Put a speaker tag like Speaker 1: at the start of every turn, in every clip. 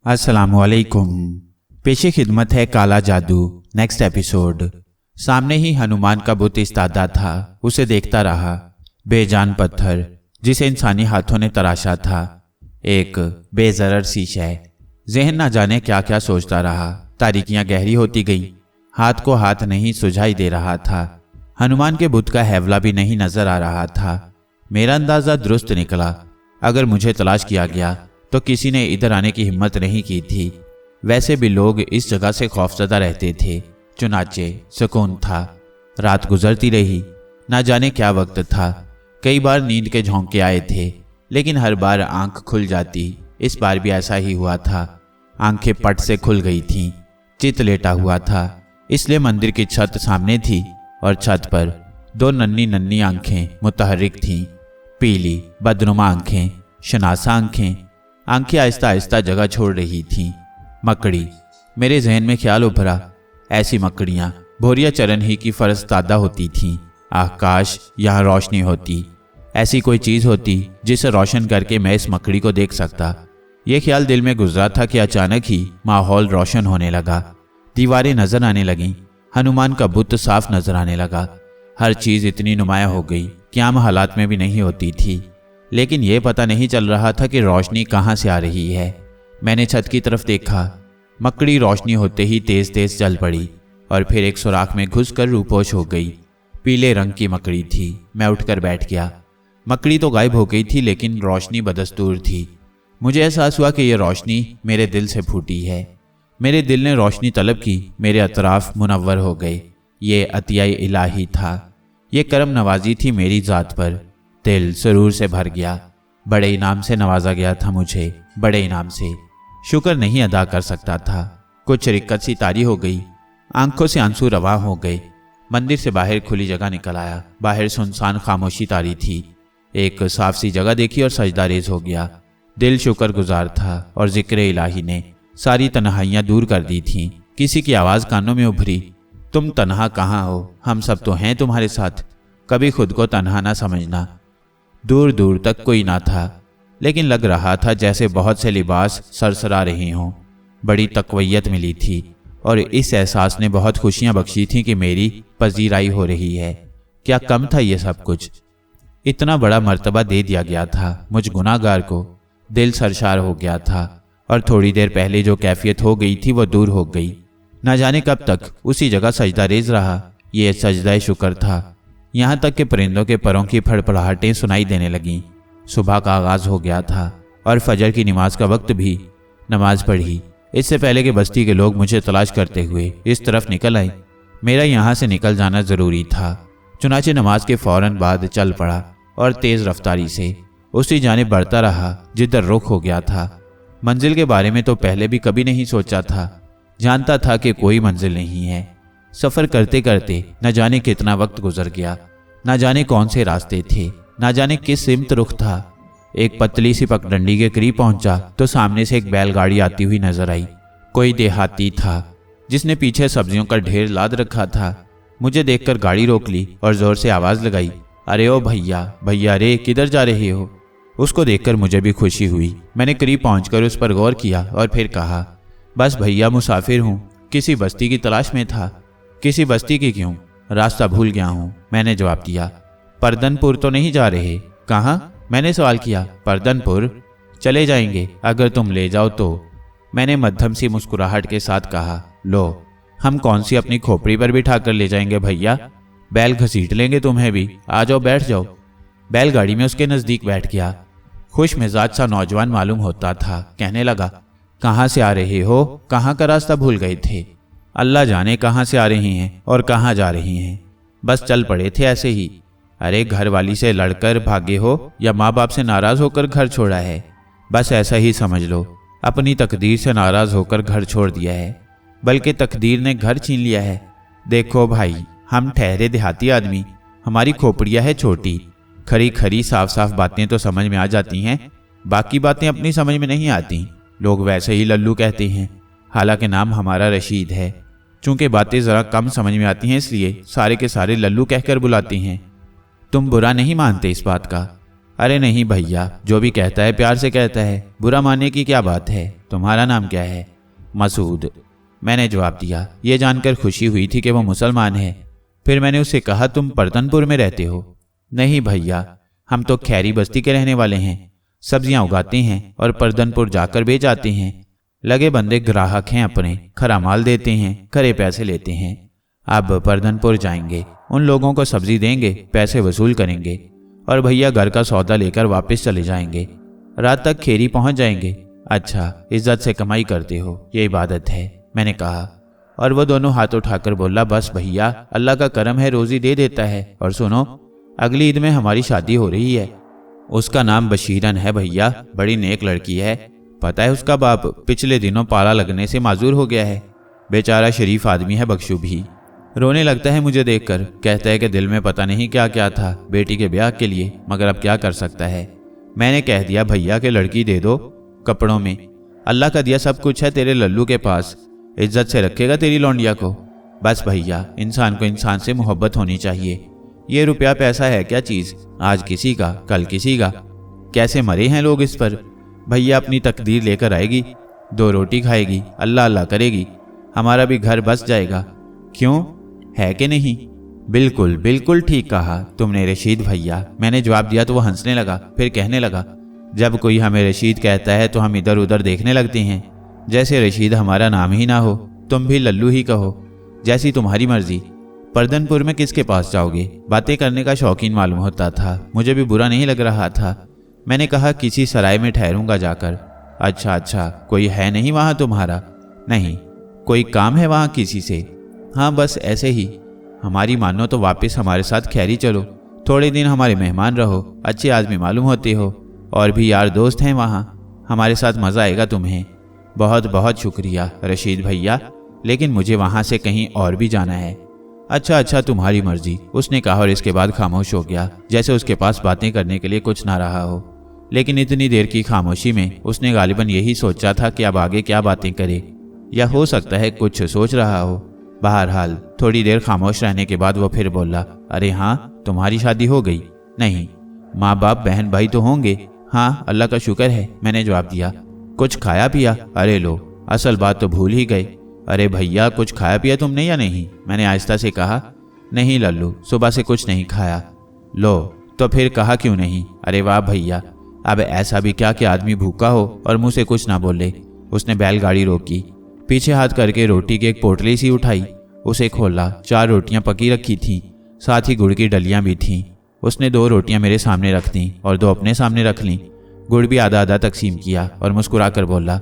Speaker 1: अस्सलामुअलैकुम। पेशे खिदमत है काला जादू नेक्स्ट एपिसोड। सामने ही हनुमान का बुत इस्तादा था। उसे देखता रहा। बेजान पत्थर जिसे इंसानी हाथों ने तराशा था, एक बेजरर सी शय। जहन न जाने क्या क्या सोचता रहा। तारीकियां गहरी होती गईं। हाथ को हाथ नहीं सुझाई दे रहा था। हनुमान के बुत का हैवला भी नहीं नजर आ रहा था। मेरा अंदाजा दुरुस्त निकला। अगर मुझे तलाश किया गया तो किसी ने इधर आने की हिम्मत नहीं की थी। वैसे भी लोग इस जगह से खौफजदा रहते थे। चुनाचे सुकून था। रात गुजरती रही। ना जाने क्या वक्त था। कई बार नींद के झोंके आए थे, लेकिन हर बार आंख खुल जाती। इस बार भी ऐसा ही हुआ था। आंखें पट से खुल गई थीं। चित लेटा हुआ था, इसलिए मंदिर की छत सामने थी और छत पर दो नन्ही नन्ही आंखें मुतहर्रिक थीं। पीली बदनुमा आंखें, शनासा आंखें आहिस्ता आहिस्ता जगह छोड़ रही थीं। मकड़ी, मेरे जहन में ख्याल उभरा। ऐसी मकड़ियां भोरिया चरण ही की फरजदादा होती थीं। काश यहाँ रोशनी होती, ऐसी कोई चीज़ होती जिसे रोशन करके मैं इस मकड़ी को देख सकता। यह ख्याल दिल में गुजरा था कि अचानक ही माहौल रोशन होने लगा। दीवारें नजर आने लगीं। हनुमान का बुत साफ नजर आने लगा। हर चीज़ इतनी नुमाया हो गई कि आम हालात में भी नहीं होती थी। लेकिन यह पता नहीं चल रहा था कि रोशनी कहाँ से आ रही है। मैंने छत की तरफ देखा। मकड़ी रोशनी होते ही तेज तेज चल पड़ी और फिर एक सुराख में घुसकर रूपोश हो गई। पीले रंग की मकड़ी थी। मैं उठकर बैठ गया। मकड़ी तो गायब हो गई थी, लेकिन रोशनी बदस्तूर थी। मुझे एहसास हुआ कि यह रोशनी मेरे दिल से फूटी है। मेरे दिल ने रोशनी तलब की। मेरे अतराफ मुनव्वर हो गए। ये अतिया इलाही था। ये करम नवाजी थी मेरी ज़ात पर। दिल सुरूर से भर गया। बड़े इनाम से नवाजा गया था मुझे, बड़े इनाम से। शुक्र नहीं अदा कर सकता था। कुछ रिक्कत सी तारी हो गई। आंखों से आंसू रवा हो गए। मंदिर से बाहर खुली जगह निकल आया। बाहर सुनसान खामोशी तारी थी। एक साफ सी जगह देखी और सजदा रेज हो गया। दिल शुक्रगुजार था और जिक्र इलाही ने सारी तन्हाइयां दूर कर दी थीं। किसी की आवाज़ कानों में उभरी, तुम तन्हा कहाँ हो, हम सब तो हैं तुम्हारे साथ। कभी खुद को तन्हा ना समझना। दूर दूर तक कोई ना था, लेकिन लग रहा था जैसे बहुत से लिबास सरसरा रहे हों। बड़ी तकवैयत मिली थी और इस एहसास ने बहुत खुशियां बख्शी थीं कि मेरी पजीराई हो रही है। क्या कम था ये सब कुछ? इतना बड़ा मर्तबा दे दिया गया था मुझ गुनाहगार को। दिल सरशार हो गया था और थोड़ी देर पहले जो कैफियत हो गई थी वो दूर हो गई। ना जाने कब तक उसी जगह सजदा रेज रहा। ये सजदा शुक्र था। यहाँ तक कि परिंदों के परों की फड़फड़ाहटें सुनाई देने लगीं। सुबह का आगाज हो गया था और फजर की नमाज का वक्त भी। नमाज पढ़ी इससे पहले कि बस्ती के लोग मुझे तलाश करते हुए इस तरफ निकल आए। मेरा यहाँ से निकल जाना ज़रूरी था। चुनाचे नमाज के फौरन बाद चल पड़ा और तेज़ रफ्तारी से उसी जानिब बढ़ता रहा जिधर रुख हो गया था। मंजिल के बारे में तो पहले भी कभी नहीं सोचा था। जानता था कि कोई मंजिल नहीं है। सफ़र करते करते न जाने कितना वक्त गुजर गया। न जाने कौन से रास्ते थे, न जाने किस सिमत रुख था। एक पतली सी पगडंडी के करीब पहुंचा तो सामने से एक बैलगाड़ी आती हुई नजर आई। कोई देहाती था जिसने पीछे सब्जियों का ढेर लाद रखा था। मुझे देखकर गाड़ी रोक ली और जोर से आवाज़ लगाई, अरे ओ भैया भैया रे, किधर जा रहे हो? उसको देखकर मुझे भी खुशी हुई। मैंने करीब पहुंचकर उस पर गौर किया और फिर कहा, बस भैया मुसाफिर हूँ, किसी बस्ती की तलाश में था। किसी बस्ती की क्यों? रास्ता भूल गया हूँ, मैंने जवाब दिया। परदनपुर तो नहीं जा रहे? कहाँ? मैंने सवाल किया। परदनपुर चले जाएंगे अगर तुम ले जाओ तो, मैंने मध्यम सी मुस्कुराहट के साथ कहा। लो, हम कौन सी अपनी खोपड़ी पर बिठा कर ले जाएंगे भैया, बैल घसीट लेंगे तुम्हें भी। आ जाओ, बैठ जाओ। बैलगाड़ी में उसके नज़दीक बैठ गया। खुश मिजाज सा नौजवान मालूम होता था। कहने लगा, कहाँ से आ रहे हो? कहाँ का रास्ता भूल गए थे? अल्लाह जाने कहाँ से आ रही हैं और कहाँ जा रही हैं। बस चल पड़े थे ऐसे ही। अरे घर वाली से लड़कर भागे हो या माँ बाप से नाराज होकर घर छोड़ा है? बस ऐसा ही समझ लो, अपनी तकदीर से नाराज होकर घर छोड़ दिया है, बल्कि तकदीर ने घर छीन लिया है। देखो भाई, हम ठहरे देहाती आदमी, हमारी खोपड़ियाँ है छोटी। खरी खरी साफ साफ बातें तो समझ में आ जाती हैं, बाकी बातें अपनी समझ में नहीं आती। लोग वैसे ही लल्लू कहते हैं। हालांकि नाम हमारा रशीद है। चूंकि बातें ज़रा कम समझ में आती हैं, इसलिए सारे के सारे लल्लू कहकर बुलाते हैं। तुम बुरा नहीं मानते इस बात का? अरे नहीं भैया, जो भी कहता है प्यार से कहता है, बुरा मानने की क्या बात है। तुम्हारा नाम क्या है? मसूद। मैंने जवाब दिया। ये जानकर खुशी हुई थी कि वो मुसलमान है। फिर मैंने उससे कहा, तुम पर्दनपुर में रहते हो? नहीं भैया, हम तो खैरी बस्ती के रहने वाले हैं। सब्जियां उगाते हैं और पर्दनपुर जाकर बेच आते हैं। लगे बंदे ग्राहक हैं अपने, खरा माल देते हैं, खरे पैसे लेते हैं। अब पर्दनपुर जाएंगे, उन लोगों को सब्जी देंगे, पैसे वसूल करेंगे और भैया घर का सौदा लेकर वापस चले जाएंगे। रात तक खेरी पहुंच जाएंगे। अच्छा, इज्जत से कमाई करते हो, ये इबादत है, मैंने कहा। और वो दोनों हाथ उठाकर बोला, बस भैया, अल्लाह का करम है, रोजी दे देता है। और सुनो, अगली ईद में हमारी शादी हो रही है। उसका नाम बशीरन है भैया, बड़ी नेक लड़की है। पता है, उसका बाप पिछले दिनों पाला लगने से माजूर हो गया है। बेचारा शरीफ आदमी है बख्शू भी। रोने लगता है मुझे देखकर, कहता है कि दिल में पता नहीं क्या क्या था बेटी के ब्याह के लिए, मगर अब क्या कर सकता है। मैंने कह दिया, भैया के लड़की दे दो कपड़ों में, अल्लाह का दिया सब कुछ है तेरे लल्लू के पास, इज्जत से रखेगा तेरी लौंडिया को। बस भैया, इंसान को इंसान से मोहब्बत होनी चाहिए। ये रुपया पैसा है क्या चीज़, आज किसी का कल किसी का। कैसे मरे हैं लोग इस पर। भैया अपनी तकदीर लेकर आएगी, 2 रोटी खाएगी, अल्लाह अल्लाह करेगी, हमारा भी घर बस जाएगा। क्यों, है कि नहीं? बिल्कुल बिल्कुल ठीक कहा तुमने रशीद भैया, मैंने जवाब दिया तो वो हंसने लगा। फिर कहने लगा, जब कोई हमें रशीद कहता है तो हम इधर उधर देखने लगते हैं, जैसे रशीद हमारा नाम ही ना हो। तुम भी लल्लू ही कहो, जैसी तुम्हारी मर्जी। पर्दनपुर में किसके पास जाओगे? बातें करने का शौकीन मालूम होता था, मुझे भी बुरा नहीं लग रहा था। मैंने कहा, किसी सराय में ठहरूंगा जाकर। अच्छा, कोई है नहीं वहाँ तुम्हारा? नहीं। कोई काम है वहाँ किसी से? हाँ, बस ऐसे ही। हमारी मानो तो वापस हमारे साथ खैरी चलो, थोड़े दिन हमारे मेहमान रहो, अच्छे आदमी मालूम होते हो, और भी यार दोस्त हैं वहाँ, हमारे साथ मज़ा आएगा तुम्हें। बहुत बहुत शुक्रिया रशीद भैया, लेकिन मुझे वहाँ से कहीं और भी जाना है। अच्छा, तुम्हारी मर्जी, उसने कहा और इसके बाद खामोश हो गया, जैसे उसके पास बातें करने के लिए कुछ ना रहा हो। लेकिन इतनी देर की खामोशी में उसने गालिबन यही सोचा था कि अब आगे क्या बातें करे, या हो सकता है कुछ सोच रहा हो। बहरहाल थोड़ी देर खामोश रहने के बाद वो फिर बोला, अरे हाँ, तुम्हारी शादी हो गई? नहीं। माँ बाप बहन भाई तो होंगे? हाँ, अल्लाह का शुक्र है, मैंने जवाब दिया। कुछ खाया पिया? अरे लो, असल बात तो भूल ही गए। अरे भैया, कुछ खाया पिया तुमने या नहीं? मैंने आहिस्ता से कहा। नहीं लल्लू, सुबह से कुछ नहीं खाया। लो, तो फिर कहा क्यों नहीं? अरे वाह भैया, अब ऐसा भी क्या कि आदमी भूखा हो और मुँह से कुछ ना बोले। उसने बैलगाड़ी रोकी, पीछे हाथ करके रोटी की एक पोटली सी उठाई, उसे खोला। 4 रोटियां पकी रखी थीं, साथ ही गुड़ की डलियां भी थीं। उसने 2 रोटियां मेरे सामने रख दी और 2 अपने सामने रख लीं। गुड़ भी आधा आधा तकसीम किया और मुस्कुराकर बोला,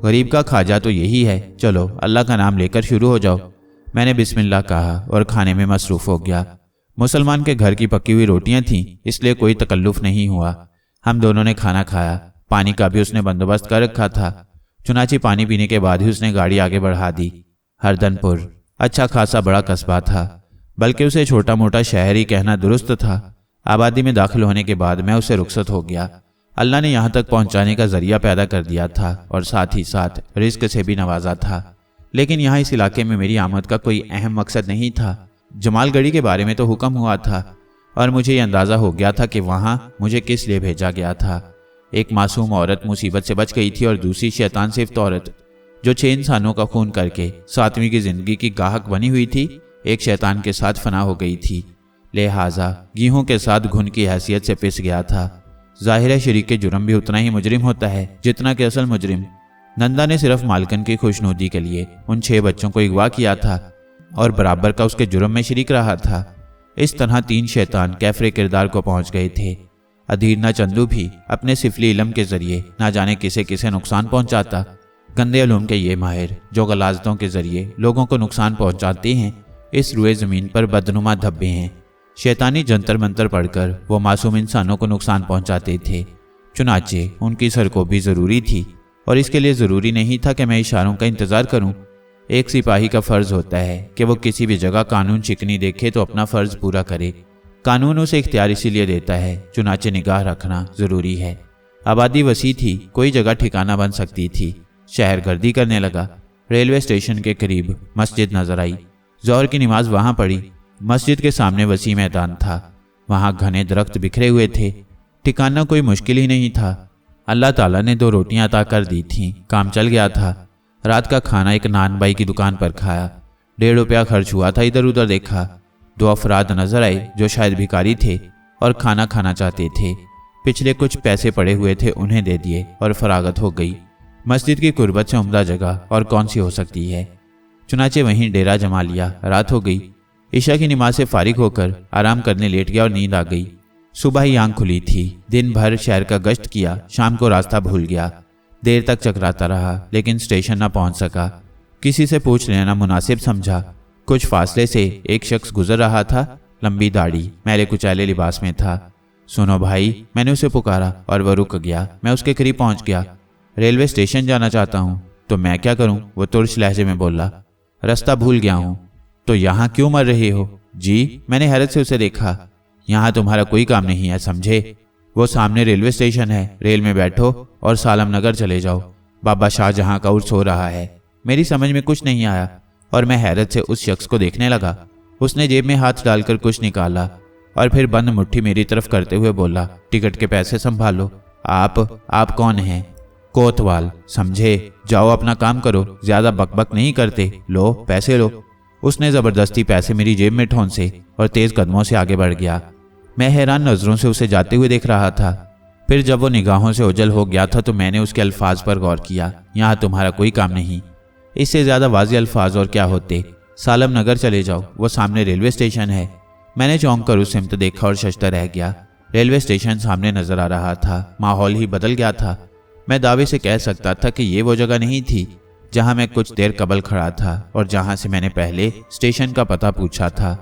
Speaker 1: गरीब का खाजा तो यही है, चलो अल्लाह का नाम लेकर शुरू हो जाओ। मैंने बिस्मिल्लाह कहा और खाने में मसरूफ़ हो गया। मुसलमान के घर की पकी हुई रोटियां थीं, इसलिए कोई तकल्लुफ़ नहीं हुआ। हम दोनों ने खाना खाया। पानी का भी उसने बंदोबस्त कर रखा था। चुनाची पानी पीने के बाद ही उसने गाड़ी आगे बढ़ा दी। हरदनपुर अच्छा खासा बड़ा कस्बा था, बल्कि उसे छोटा मोटा शहर ही कहना दुरुस्त था। आबादी में दाखिल होने के बाद मैं उससे रुखसत हो गया। अल्लाह ने यहाँ तक पहुँचाने का जरिया पैदा कर दिया था और साथ ही साथ रिस्क से भी नवाजा था। लेकिन यहाँ इस इलाके में मेरी आमद का कोई अहम मकसद नहीं था। जमालगढ़ी के बारे में तो हुक्म हुआ था और मुझे ये अंदाज़ा हो गया था कि वहाँ मुझे किस लिए भेजा गया था। एक मासूम औरत मुसीबत से बच गई थी और दूसरी शैतान सिफ्त औरत जो 6 इंसानों का खून करके 7वीं की जिंदगी की गाहक बनी हुई थी, एक शैतान के साथ फना हो गई थी। लिहाजा गेहूं के साथ घुन की हैसियत से पिस गया था। जाहिर है शरीक के जुर्म भी उतना ही मुजरिम होता है जितना कि असल मुजरिम। नंदा ने सिर्फ मालकन की खुशनुदी के लिए उन 6 बच्चों को अगवा किया था और बराबर का उसके जुर्म में शरीक रहा था। इस तरह 3 शैतान कैफरे किरदार को पहुंच गए थे। अधीरना चंदू भी अपने सिफली इलम के जरिए ना जाने किसे किसे नुकसान पहुंचाता। गंदे अलूम के ये माहिर जो गलाजतों के जरिए लोगों को नुकसान पहुंचाते हैं, इस रुए ज़मीन पर बदनुमा धब्बे हैं। शैतानी जंतर मंतर पढ़कर वो मासूम इंसानों को नुकसान पहुंचाते थे। चुनाचे उनकी सरकोबी ज़रूरी थी और इसके लिए ज़रूरी नहीं था कि मैं इशारों का इंतज़ार करूं। एक सिपाही का फ़र्ज़ होता है कि वो किसी भी जगह कानून चिकनी देखे तो अपना फ़र्ज़ पूरा करे। कानून उसे इख्तियार इसीलिए देता है, चुनाचे निगाह रखना ज़रूरी है। आबादी वसी थी, कोई जगह ठिकाना बन सकती थी। शहर गर्दी करने लगा। रेलवे स्टेशन के करीब मस्जिद नजर आई। ज़ोहर की नमाज वहाँ पढ़ी। मस्जिद के सामने वसी मैदान था, वहाँ घने दरख्त बिखरे हुए थे। ठिकाना कोई मुश्किल ही नहीं था। अल्लाह ताला ने 2 रोटियां अता कर दी थीं, काम चल गया था। रात का खाना एक नान बाई की दुकान पर खाया। 1.5 रुपया खर्च हुआ था। इधर उधर देखा, 2 अफराद नजर आए जो शायद भिखारी थे और खाना खाना चाहते थे। पिछले कुछ पैसे पड़े हुए थे, उन्हें दे दिए और फरागत हो गई। मस्जिद की कुर्बत से उम्दा जगह और कौन सी हो सकती है। चुनाचे वहीं डेरा जमा लिया। रात हो गई। ईशा की नमाज से फारिग होकर आराम करने लेट गया और नींद आ गई। सुबह ही आंख खुली थी। दिन भर शहर का गश्त किया, शाम को रास्ता भूल गया। देर तक चकराता रहा लेकिन स्टेशन न पहुंच सका। किसी से पूछ लेना मुनासिब समझा। कुछ फासले से एक शख्स गुजर रहा था, लंबी दाढ़ी, मैले कुचैले लिबास में था। सुनो भाई, मैंने उसे पुकारा और वह रुक गया। मैं उसके करीब पहुंच गया। रेलवे स्टेशन जाना चाहता हूँ। तो मैं क्या करूँ? वो तुर्श लहजे में बोला। रास्ता भूल गया हूँ। तो यहाँ क्यों मर रहे हो? जी, मैंने हैरत से उसे देखा। यहाँ तुम्हारा कोई काम नहीं है, समझे? वो सामने रेलवे स्टेशन है, रेल में बैठो और सालम नगर चले जाओ। बाबा शाहजहां का उर्स हो रहा है। मेरी समझ में कुछ नहीं आया और मैं हैरत से उस शख्स को देखने लगा। उसने जेब में हाथ डालकर कुछ निकाला और फिर बंद मुट्ठी मेरी तरफ करते हुए बोला, टिकट के पैसे संभालो। आप कौन हैं? कोतवाल, समझे? जाओ अपना काम करो, ज्यादा बकबक नहीं करते। लो पैसे लो। उसने जबरदस्ती पैसे मेरी जेब में ठोंसे और तेज कदमों से आगे बढ़ गया। मैं हैरान नजरों से उसे जाते हुए देख रहा था। फिर जब वो निगाहों से ओझल हो गया था तो मैंने उसके अल्फाज पर गौर किया। यहाँ तुम्हारा कोई काम नहीं। इससे ज्यादा वाज़ेह अल्फाज और क्या होते? सालम नगर चले जाओ, वो सामने रेलवे स्टेशन है। मैंने चौंक कर उस सिमत देखा और शशता रह गया। रेलवे स्टेशन सामने नजर आ रहा था। माहौल ही बदल गया था। मैं दावे से कह सकता था कि ये वो जगह नहीं थी जहां मैं कुछ देर कबल खड़ा था और जहां से मैंने पहले स्टेशन का पता पूछा था।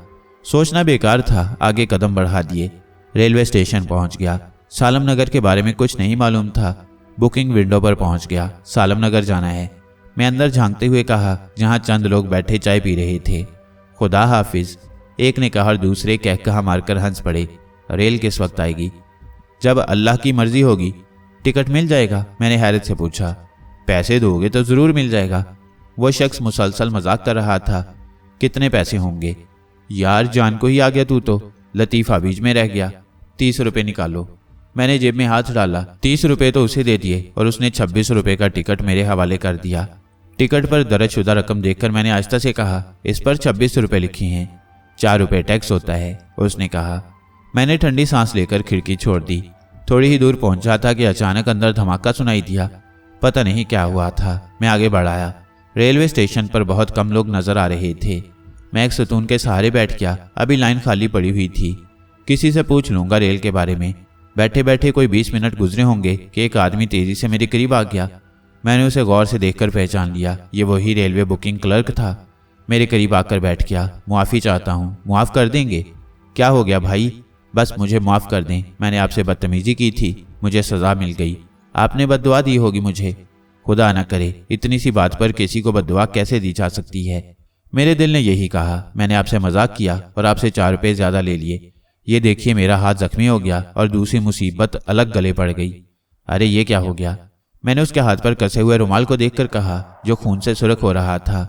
Speaker 1: सोचना बेकार था, आगे कदम बढ़ा दिए। रेलवे स्टेशन पहुंच गया। सालम नगर के बारे में कुछ नहीं मालूम था। बुकिंग विंडो पर पहुंच गया। सालम नगर जाना है। मैं अंदर झांकते हुए कहा, जहां चंद लोग बैठे चाय पी रहे थे। खुदा हाफिज, एक ने कहा और दूसरे कह कहा मारकर हंस पड़े। रेल किस वक्त आएगी? जब अल्लाह की मर्जी होगी। टिकट मिल जाएगा? मैंने हैरत से पूछा। पैसे दोगे तो जरूर मिल जाएगा। वो शख्स मुसलसल मजाक कर रहा था। कितने पैसे होंगे? यार जान को ही आ गया तू तो। लतीफ़ा बीच में रह गया। 30 रुपये निकालो। मैंने जेब में हाथ डाला। 30 रुपये तो उसे दे दिए और उसने 26 रुपये का टिकट मेरे हवाले कर दिया। टिकट पर दर्जशुदा रकम देखकर मैंने आहिस्ता से कहा, इस पर 26 रुपये लिखी हैं। 4 रुपये टैक्स होता है, उसने कहा। मैंने ठंडी सांस लेकर खिड़की छोड़ दी। थोड़ी ही दूर पहुंचा था कि अचानक अंदर धमाका सुनाई दिया। पता नहीं क्या हुआ था। मैं आगे बढ़ाया। रेलवे स्टेशन पर बहुत कम लोग नजर आ रहे थे। मैं एक सतून के सहारे बैठ गया। अभी लाइन खाली पड़ी हुई थी। किसी से पूछ लूंगा रेल के बारे में। बैठे बैठे कोई 20 मिनट गुजरे होंगे कि एक आदमी तेजी से मेरे करीब आ गया। मैंने उसे गौर से देखकर पहचान लिया। ये वही रेलवे बुकिंग क्लर्क था। मेरे करीब आकर बैठ गया। मुआफ़ी चाहता हूँ, मुआफ़ कर देंगे? क्या हो गया भाई? बस मुझे माफ़ कर दें। मैंने आपसे बदतमीजी की थी, मुझे सज़ा मिल गई। आपने बद्दुआ दी होगी मुझे। खुदा न करे, इतनी सी बात पर किसी को बद्दुआ कैसे दी जा सकती है? मेरे दिल ने यही कहा। मैंने आपसे मजाक किया और आपसे 4 रुपये ज़्यादा ले लिए। ये देखिए मेरा हाथ जख्मी हो गया और दूसरी मुसीबत अलग गले पड़ गई। अरे ये क्या हो गया? मैंने उसके हाथ पर कसे हुए रुमाल को देखकर कहा, जो खून से सुरख हो रहा था।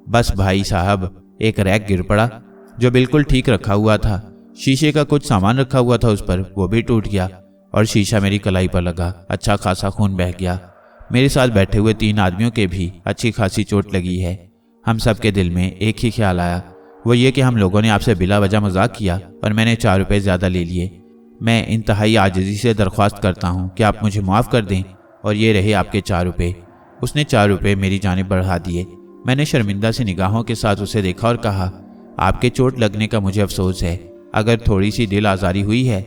Speaker 1: बस भाई साहब, एक रैक गिर पड़ा जो बिल्कुल ठीक रखा हुआ था। शीशे का कुछ सामान रखा हुआ था उस पर, वो भी टूट गया और शीशा मेरी कलाई पर लगा। अच्छा खासा खून बह गया। मेरे साथ बैठे हुए 3 आदमियों के भी अच्छी खासी चोट लगी है। हम सब के दिल में एक ही ख्याल आया, वो ये कि हम लोगों ने आपसे बिला वजह मजाक किया और मैंने 4 रुपये ज़्यादा ले लिए। मैं इंतहाई आजिज़ी से दरख्वास्त करता हूँ कि आप मुझे माफ़ कर दें और ये रहे आपके 4 रुपये। उसने 4 रुपये मेरी जानिब बढ़ा दिए। मैंने शर्मिंदा सी निगाहों के साथ उसे देखा और कहा, आपके चोट लगने का मुझे अफसोस है। अगर थोड़ी सी दिल आज़ारी हुई है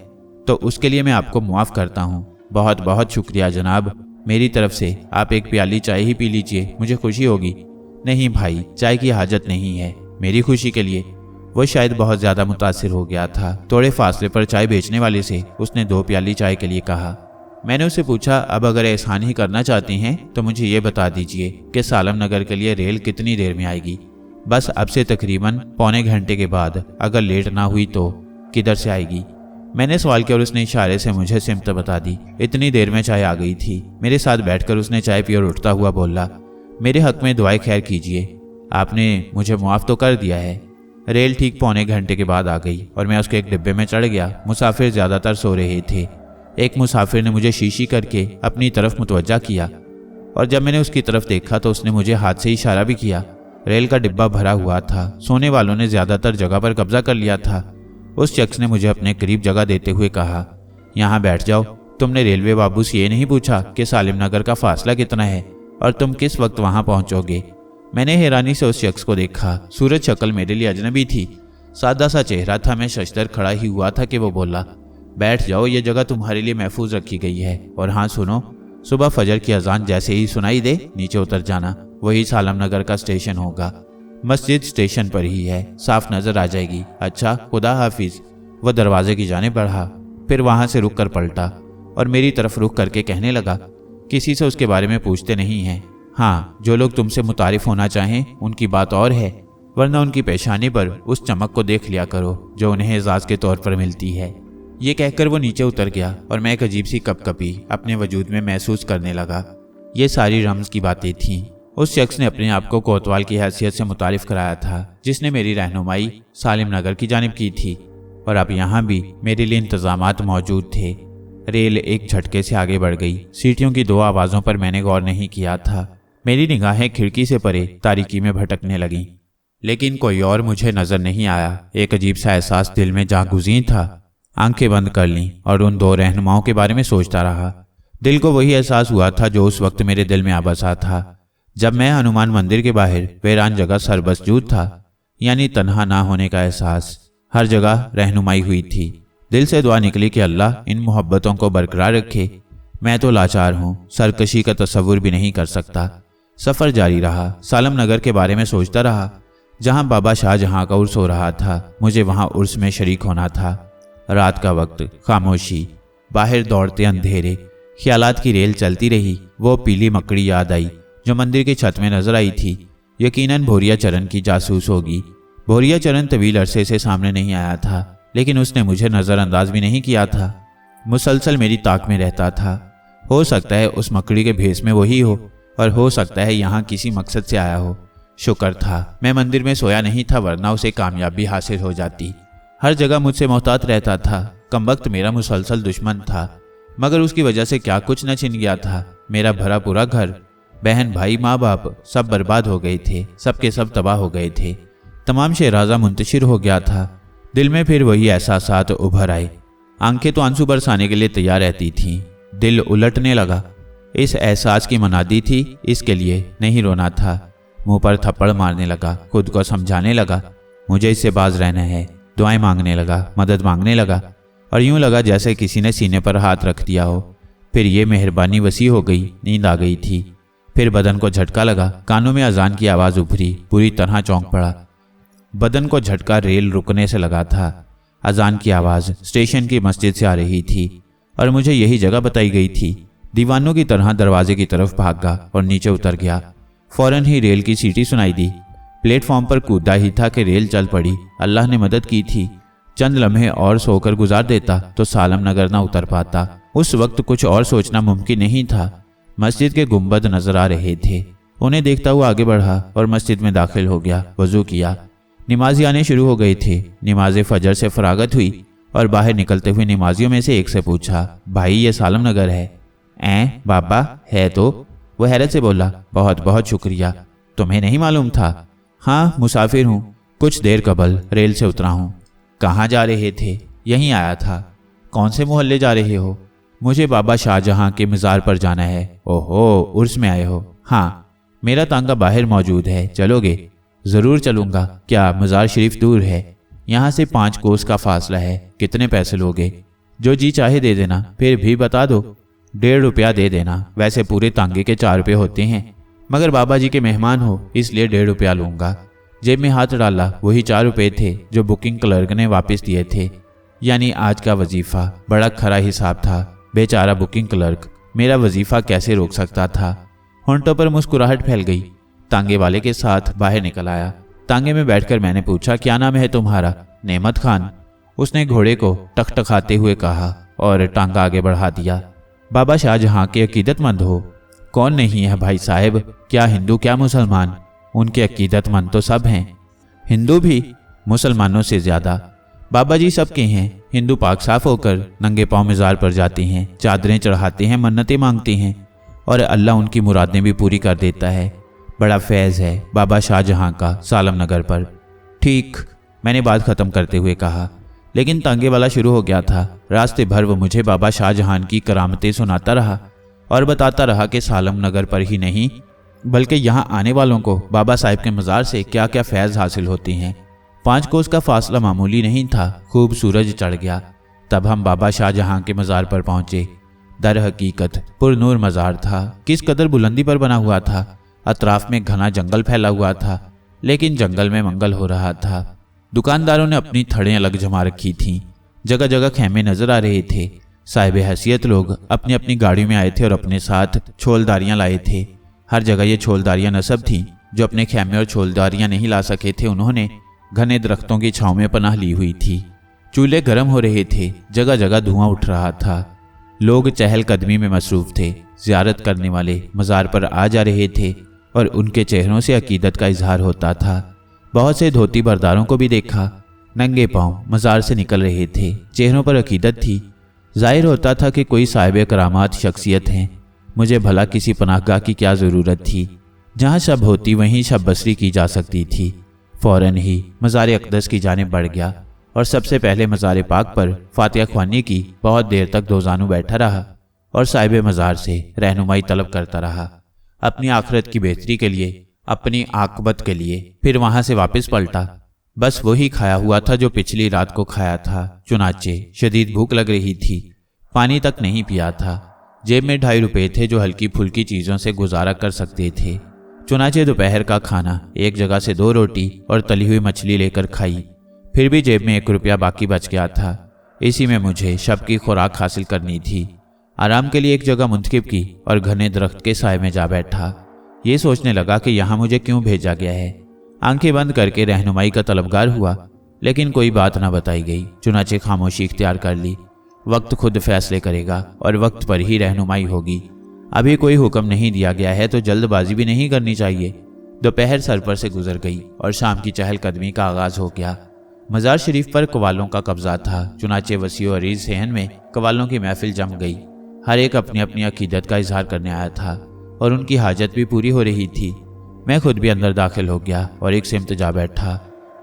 Speaker 1: तो उसके लिए मैं आपको मुआफ़ करता हूँ। बहुत बहुत शुक्रिया जनाब। मेरी तरफ से आप एक प्याली चाय ही पी लीजिए, मुझे खुशी होगी। नहीं भाई, चाय की हाजत नहीं है, मेरी खुशी के लिए। वो शायद बहुत ज़्यादा मुतासिर हो गया था। थोड़े फासले पर चाय बेचने वाले से उसने 2 प्याली चाय के लिए कहा। मैंने उससे पूछा, अब अगर एहसान ही करना चाहते हैं तो मुझे ये बता दीजिए कि सालम नगर के लिए रेल कितनी देर में आएगी? बस अब से तकरीबन पौने घंटे के बाद, अगर लेट ना हुई तो किधर से आएगी? मैंने सवाल किया और उसने इशारे से मुझे सिमत बता दी। इतनी देर में चाय आ गई थी। मेरे साथ बैठकर उसने चाय पी और उठता हुआ बोला, मेरे हक में दुआएं खैर कीजिए। आपने मुझे मुआफ़ तो कर दिया है। रेल ठीक पौने घंटे के बाद आ गई और मैं उसके एक डिब्बे में चढ़ गया। मुसाफिर ज़्यादातर सो रहे थे। एक मुसाफिर ने मुझे शीशी करके अपनी तरफ मुतवज्जा किया और जब मैंने उसकी तरफ देखा तो उसने मुझे हाथ से इशारा भी किया। रेल का डिब्बा भरा हुआ था। सोने वालों ने ज्यादातर जगह पर कब्जा कर लिया था। उस शख्स ने मुझे अपने करीब जगह देते हुए कहा, यहाँ बैठ जाओ। तुमने रेलवे बाबू से ये नहीं पूछा कि सालिम नगर का फासला कितना है और तुम किस वक्त वहां पहुंचोगे? मैंने हैरानी से उस शख्स को देखा। सूरज शक्ल मेरे लिए अजनबी थी। सादा सा चेहरा था। मैं शशदर खड़ा ही हुआ था कि वो बोला, बैठ जाओ, ये जगह तुम्हारे लिए महफूज रखी गई है। और हाँ सुनो, सुबह फजर की अजान जैसे ही सुनाई दे नीचे उतर जाना। वही सालम नगर का स्टेशन होगा। मस्जिद स्टेशन पर ही है, साफ नजर आ जाएगी। अच्छा, खुदा हाफिज। वह दरवाजे की जाने बढ़ा, फिर वहां से रुक कर पलटा और मेरी तरफ रुक करके कहने लगा, किसी से उसके बारे में पूछते नहीं हैं। हाँ, जो लोग तुमसे मुतारिफ होना चाहें उनकी बात और है, वरना उनकी पेशानी पर उस चमक को देख लिया करो जो उन्हें एजाज के तौर पर मिलती है। ये कहकर वो नीचे उतर गया और मैं एक अजीब सी कपकपी अपने वजूद में महसूस करने लगा। ये सारी रम्ज की बातें थीं। उस शख्स ने अपने आप को कोतवाल की हैसियत से मुतारिफ कराया था, जिसने मेरी रहनुमाई सालिम नगर की जानिब की थी और अब यहाँ भी मेरे लिए इंतजामात मौजूद थे। रेल एक झटके से आगे बढ़ गई। सीटियों की 2 आवाज़ों पर मैंने गौर नहीं किया था। मेरी निगाहें खिड़की से परे तारीकी में भटकने लगीं, लेकिन कोई और मुझे नजर नहीं आया। एक अजीब सा एहसास दिल में जा गुज़ीर था। आंखें बंद कर लीं और उन 2 रहनुमाओं के बारे में सोचता रहा। दिल को वही एहसास हुआ था जो उस वक्त मेरे दिल में आ बसा था जब मैं हनुमान मंदिर के बाहर वीरान जगह सरबसजूद था, यानी तन्हा ना होने का एहसास। हर जगह रहनुमाई हुई थी। दिल से दुआ निकली कि अल्लाह इन मोहब्बतों को बरकरार रखे। मैं तो लाचार हूँ, सरकशी का तसव्वुर भी नहीं कर सकता। सफ़र जारी रहा। सालम नगर के बारे में सोचता रहा, जहाँ बाबा शाहजहाँ का उर्स हो रहा था। मुझे वहाँ उर्स में शरीक होना था। रात का वक्त, खामोशी, बाहर दौड़ते अंधेरे। ख्यालात की रेल चलती रही। वो पीली मकड़ी याद आई जो मंदिर की छत में नजर आई थी। यकीनन भोरिया चरण की जासूस होगी। भोरिया चरण तवील अरसे से सामने नहीं आया था, लेकिन उसने मुझे नज़रअंदाज भी नहीं किया था। मुसलसल मेरी ताक में रहता था। हो सकता है उस मकड़ी के भेस में वही हो, और हो सकता है यहाँ किसी मकसद से आया हो। शुक्र था मैं मंदिर में सोया नहीं था, वरना उसे कामयाबी हासिल हो जाती। हर जगह मुझसे मोहतात रहता था। कमबख्त मेरा मुसलसल दुश्मन था, मगर उसकी वजह से क्या कुछ न छिन गया था। मेरा भरा पूरा घर, बहन भाई माँ बाप सब बर्बाद हो गए थे। सबके सब तबाह हो गए थे। तमाम शहराजा मुंतशिर हो गया था। दिल में फिर वही एहसासात उभर आए। आंखें तो आंसू बरसाने के लिए तैयार रहती थीं। दिल उलटने लगा। इस एहसास की मनादी थी, इसके लिए नहीं रोना था। मुंह पर थप्पड़ मारने लगा। खुद को समझाने लगा मुझे इससे बाज रहना है। दुआएं मांगने लगा, मदद मांगने लगा, और यूं लगा जैसे किसी ने सीने पर हाथ रख दिया हो। फिर ये मेहरबानी वसी हो गई। नींद आ गई थी। फिर बदन को झटका लगा। कानों में अजान की आवाज़ उभरी। पूरी तरह चौंक पड़ा। बदन को झटका रेल रुकने से लगा था। अजान की आवाज़ स्टेशन की मस्जिद से आ रही थी और मुझे यही जगह बताई गई थी। दीवानों की तरह दरवाजे की तरफ भागा और नीचे उतर गया। फौरन ही रेल की सीटी सुनाई दी। प्लेटफॉर्म पर कूदा ही था कि रेल चल पड़ी। अल्लाह ने मदद की थी। चंद लम्हे और सोकर गुजार देता तो सालम नगर ना उतर पाता। उस वक्त कुछ और सोचना मुमकिन नहीं था। मस्जिद के गुंबद नजर आ रहे थे। उन्हें देखता हुआ आगे बढ़ा और मस्जिद में दाखिल हो गया। वजू किया। नमाजी आने शुरू हो गए थे। नमाज फजर से फरागत हुई और बाहर निकलते हुए नमाजियों में से एक से पूछा, भाई ये सालम नगर है? बाबा है तो? वो हैरत से बोला, बहुत बहुत शुक्रिया। तुम्हें नहीं मालूम था? हाँ, मुसाफिर हूँ। कुछ देर कबल रेल से उतरा हूँ। कहाँ जा रहे थे? यहीं आया था। कौन से मोहल्ले जा रहे हो? मुझे बाबा शाहजहाँ के मज़ार पर जाना है। ओहो, उर्स में आए हो? हाँ, मेरा तांगा बाहर मौजूद है, चलोगे? ज़रूर चलूँगा। क्या मज़ार शरीफ दूर है? यहाँ से 5 कोस का फासला है। कितने पैसे लोगे? जो जी चाहे दे देना। फिर भी बता दो। 1.5 रुपया दे देना। वैसे पूरे तांगे के 4 रुपये होते हैं, मगर बाबा जी के मेहमान हो इसलिए 1.5 रुपया लूँगा। जेब में हाथ डाला। वही 4 रुपये थे जो बुकिंग क्लर्क ने वापस दिए थे। यानी आज का वजीफ़ा। बड़ा खरा हिसाब था। बेचारा बुकिंग क्लर्क मेरा वजीफ़ा कैसे रोक सकता था। होंठों पर मुस्कुराहट फैल गई। तांगे वाले के साथ बाहर निकल आया। तांगे में बैठकर मैंने पूछा, क्या नाम है तुम्हारा? नेमत खान। उसने घोड़े को टकटकाते हुए कहा और टांगा आगे बढ़ा दिया। बाबा शाहजहाँ के अकीदतमंद हो? कौन नहीं है भाई साहब, क्या हिंदू क्या मुसलमान। उनके अकीदतमंद तो सब हैं। हिंदू भी मुसलमानों से ज़्यादा। बाबा जी सबके हैं। हिंदू पाक साफ होकर नंगे पांव मज़ार पर जाते हैं, चादरें चढ़ाते हैं, मन्नतें मांगते हैं और अल्लाह उनकी मुरादें भी पूरी कर देता है। बड़ा फैज़ है बाबा शाहजहां का सालम नगर पर। ठीक, मैंने बात ख़त्म करते हुए कहा, लेकिन तांगे वाला शुरू हो गया था। रास्ते भर वो मुझे बाबा शाहजहां की करामतें सुनाता रहा और बताता रहा कि सालम नगर पर ही नहीं बल्कि यहाँ आने वालों को बाबा साहिब के मज़ार से क्या क्या फैज़ हासिल होते हैं। 5 कोस का फासला मामूली नहीं था। खूब सूरज चढ़ गया तब हम बाबा शाहजहां के मज़ार पर पहुंचे। दर हकीकत पुरनूर मज़ार था। किस कदर बुलंदी पर बना हुआ था। अतराफ में घना जंगल फैला हुआ था, लेकिन जंगल में मंगल हो रहा था। दुकानदारों ने अपनी थड़ें अलग जमा रखी थीं। जगह जगह खेमे नजर आ रहे थे। साहिब हैसियत लोग अपनी अपनी गाड़ियों में आए थे और अपने साथ छोलदारियां लाए थे। हर जगह ये छोलदारियां नसब थीं। जो अपने खेमे और छोलदारियां नहीं ला सके थे, उन्होंने घने दरख्तों की छांव में पनाह ली हुई थी। चूल्हे गर्म हो रहे थे। जगह जगह धुआं उठ रहा था। लोग चहलकदमी में मसरूफ थे। ज़ियारत करने वाले मज़ार पर आ जा रहे थे और उनके चेहरों से अकीदत का इजहार होता था। बहुत से धोती बरदारों को भी देखा। नंगे पांव मज़ार से निकल रहे थे। चेहरों पर अकीदत थी। जाहिर होता था कि कोई साहिब करामात शख्सियत हैं। मुझे भला किसी पनाहगाह की क्या ज़रूरत थी। जहाँ शब होती वहीं शब बसरी की जा सकती थी। फ़ौरन ही मज़ार अक़दस की जानिब बढ़ गया और सबसे पहले मज़ार पाक पर फातिहा ख्वानी की। बहुत देर तक दोजानू बैठा रहा और साहिब मज़ार से रहनुमाई तलब करता रहा, अपनी आखिरत की बेहतरी के लिए, अपनी आकबत के लिए। फिर वहाँ से वापस पलटा। बस वही खाया हुआ था जो पिछली रात को खाया था। चुनाचे शदीद भूख लग रही थी। पानी तक नहीं पिया था। जेब में 2.5 रुपये थे जो हल्की फुल्की चीज़ों से गुजारा कर सकते थे। चुनाचे दोपहर का खाना एक जगह से 2 रोटी और तली हुई मछली लेकर खाई। फिर भी जेब में 1 रुपया बाकी बच गया था। इसी में मुझे शब की खुराक हासिल करनी थी। आराम के लिए एक जगह मुंतखब की और घने दरख्त के साए में जा बैठा। ये सोचने लगा कि यहाँ मुझे क्यों भेजा गया है। आंखें बंद करके रहनुमाई का तलबगार हुआ, लेकिन कोई बात न बताई गई। चुनाचे खामोशी इख्तियार कर ली। वक्त खुद फैसले करेगा और वक्त पर ही रहनुमाई होगी। अभी कोई हुक्म नहीं दिया गया है तो जल्दबाजी भी नहीं करनी चाहिए। दोपहर सर पर से गुजर गई और शाम की चहलकदमी का आगाज हो गया। मज़ार शरीफ पर कवालों का कब्जा था। चुनाचे वसीओ अरीज सहन में कवालों की महफिल जम गई। हर एक अपनी अपनी अकीदत का इजहार करने आया था और उनकी हाजत भी पूरी हो रही थी। मैं खुद भी अंदर दाखिल हो गया और एक सिमत जा बैठा।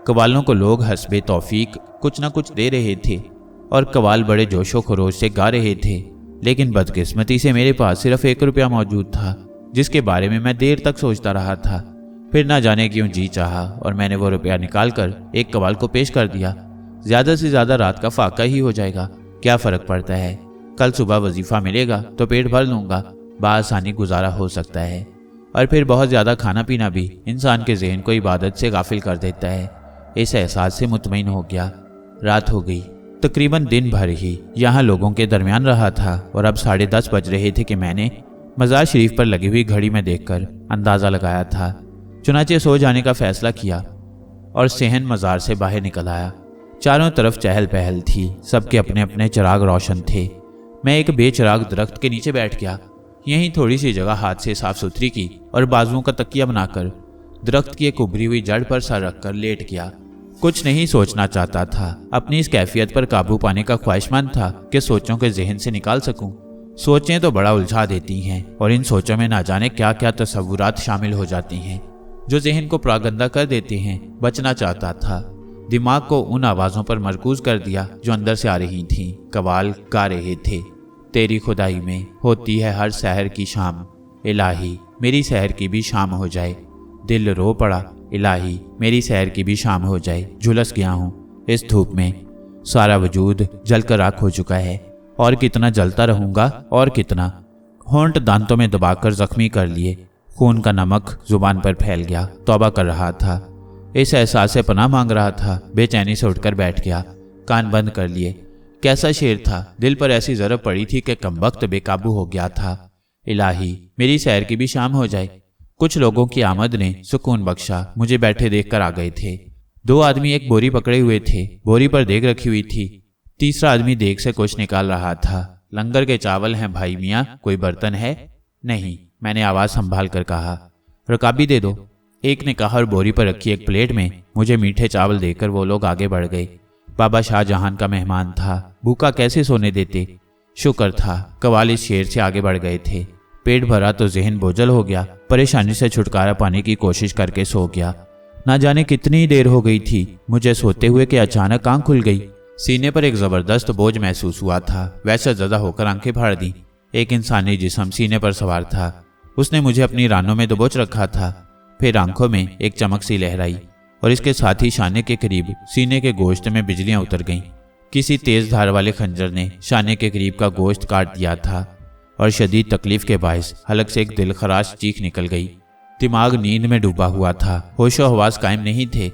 Speaker 1: कवालों को लोग हस्बे तौफीक कुछ न कुछ दे रहे थे और कवाल बड़े जोशो खरोश से गा रहे थे, लेकिन बदकिस्मती से मेरे पास सिर्फ 1 रुपया मौजूद था, जिसके बारे में मैं देर तक सोचता रहा था। फिर ना जाने क्यों जी चाहा और मैंने वो रुपया निकाल कर एक कवाल को पेश कर दिया। ज़्यादा से ज़्यादा रात का फाका ही हो जाएगा, क्या फ़र्क पड़ता है। कल सुबह वजीफ़ा मिलेगा तो पेट भर लूँगा, बासानी गुजारा हो सकता है। और फिर बहुत ज़्यादा खाना पीना भी इंसान के जहन को इबादत से गाफिल कर देता है। इस एहसास से मुतमईन हो गया। रात हो गई। तकरीबन दिन भर ही यहाँ लोगों के दरमियान रहा था और अब 10:30 बज रहे थे कि मैंने मज़ार शरीफ पर लगी हुई घड़ी में देखकर अंदाज़ा लगाया था। चुनाचे सो जाने का फ़ैसला किया और सेहन मज़ार से बाहर निकल आया। चारों तरफ चहल पहल थी। सबके अपने अपने चिराग रोशन थे। मैं एक बेचिराग दरख्त के नीचे बैठ गया। यहीं थोड़ी सी जगह हाथ से साफ सुथरी की और बाजुओं का तकिया बनाकर दरख्त की एक उभरी हुई जड़ पर सर रखकर लेट गया। कुछ नहीं सोचना चाहता था। अपनी इस कैफियत पर काबू पाने का ख्वाहिशमंद था कि सोचों के जहन से निकाल सकूं। सोचें तो बड़ा उलझा देती हैं और इन सोचों में ना जाने क्या क्या तसव्वुरात शामिल हो जाती हैं जो जहन को प्रागंदा कर देते हैं। बचना चाहता था। दिमाग को उन आवाज़ों पर मरकूज कर दिया जो अंदर से आ रही थीं। कवाल गा रहे थे, तेरी खुदाई में होती है हर सहर की शाम, इलाही मेरी सहर की भी शाम हो जाए। दिल रो पड़ा, इलाही मेरी सहर की भी शाम हो जाए। झुलस गया हूँ इस धूप में, सारा वजूद जलकर राख हो चुका है। और कितना जलता रहूँगा और कितना। होंठ दांतों में दबाकर जख्मी कर लिए। खून का नमक जुबान पर फैल गया। तौबा कर रहा था। इस एहसास से पनाह मांग रहा था। बेचैनी से उठकर बैठ गया। कान बंद कर लिए। कैसा शेर था। दिल पर ऐसी ज़रब पड़ी थी कि कमबख्त बेकाबू हो गया था। इलाही मेरी सैर की भी शाम हो जाए। कुछ लोगों की आमद ने सुकून बख्शा। मुझे बैठे देखकर आ गए थे। 2 आदमी एक बोरी पकड़े हुए थे। बोरी पर देग रखी हुई थी। तीसरा आदमी देग से कुछ निकाल रहा था। लंगर के चावल हैं भाई मियाँ, कोई बर्तन है? नहीं, मैंने आवाज़ संभाल कर कहा। रकाबी दे दो, एक ने कहा और बोरी पर रखी एक प्लेट में मुझे मीठे चावल देकर वो लोग आगे बढ़ गए। बाबा शाहजहां का मेहमान था, भूखा कैसे सोने देते। शुक्र था कवाल इस शेर से आगे बढ़ गए थे। पेट भरा तो जहन बोझल हो गया। परेशानी से छुटकारा पाने की कोशिश करके सो गया। ना जाने कितनी देर हो गई थी मुझे सोते हुए कि अचानक आंख खुल गई। सीने पर एक जबरदस्त बोझ महसूस हुआ था। वैसे ज़्यादा होकर आंखें फाड़ दी। एक इंसानी जिस्म सीने पर सवार था। उसने मुझे अपनी रानों में दबोच रखा था। फिर आंखों में एक चमक सी लहराई और इसके साथ ही शाने के करीब सीने के गोश्त में बिजलियां उतर गईं। किसी तेज धार वाले खंजर ने शाने के करीब का गोश्त काट दिया था और शदीद तकलीफ के बायस हलक से एक दिलखराश चीख निकल गई। दिमाग नींद में डूबा हुआ था। होशो हवास कायम नहीं थे।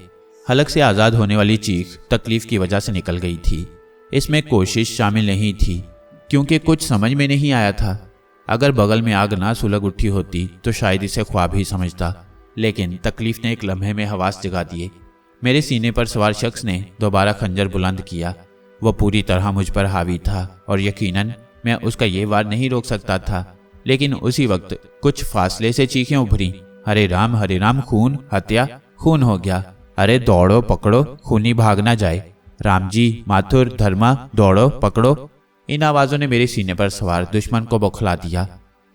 Speaker 1: हलक से आज़ाद होने वाली चीख तकलीफ की वजह से निकल गई थी। इसमें कोशिश शामिल नहीं थी क्योंकि कुछ समझ में नहीं आया था। अगर बगल में आग ना सुलग उठी होती तो शायद इसे ख्वाब ही समझता, लेकिन तकलीफ ने एक लम्हे में हवास जगा दिए। मेरे सीने पर सवार शख्स ने दोबारा खंजर बुलंद किया। वह पूरी तरह मुझ पर हावी था और यकीनन मैं उसका ये वार नहीं रोक सकता था। लेकिन उसी वक्त कुछ फासले से चीखें उभरी, हरे राम, खून, हत्या, खून हो गया। अरे दौड़ो पकड़ो, खूनी भाग ना जाए। राम जी, माथुर, धर्मा, दौड़ो पकड़ो। इन आवाज़ों ने मेरे सीने पर सवार दुश्मन को बौखला दिया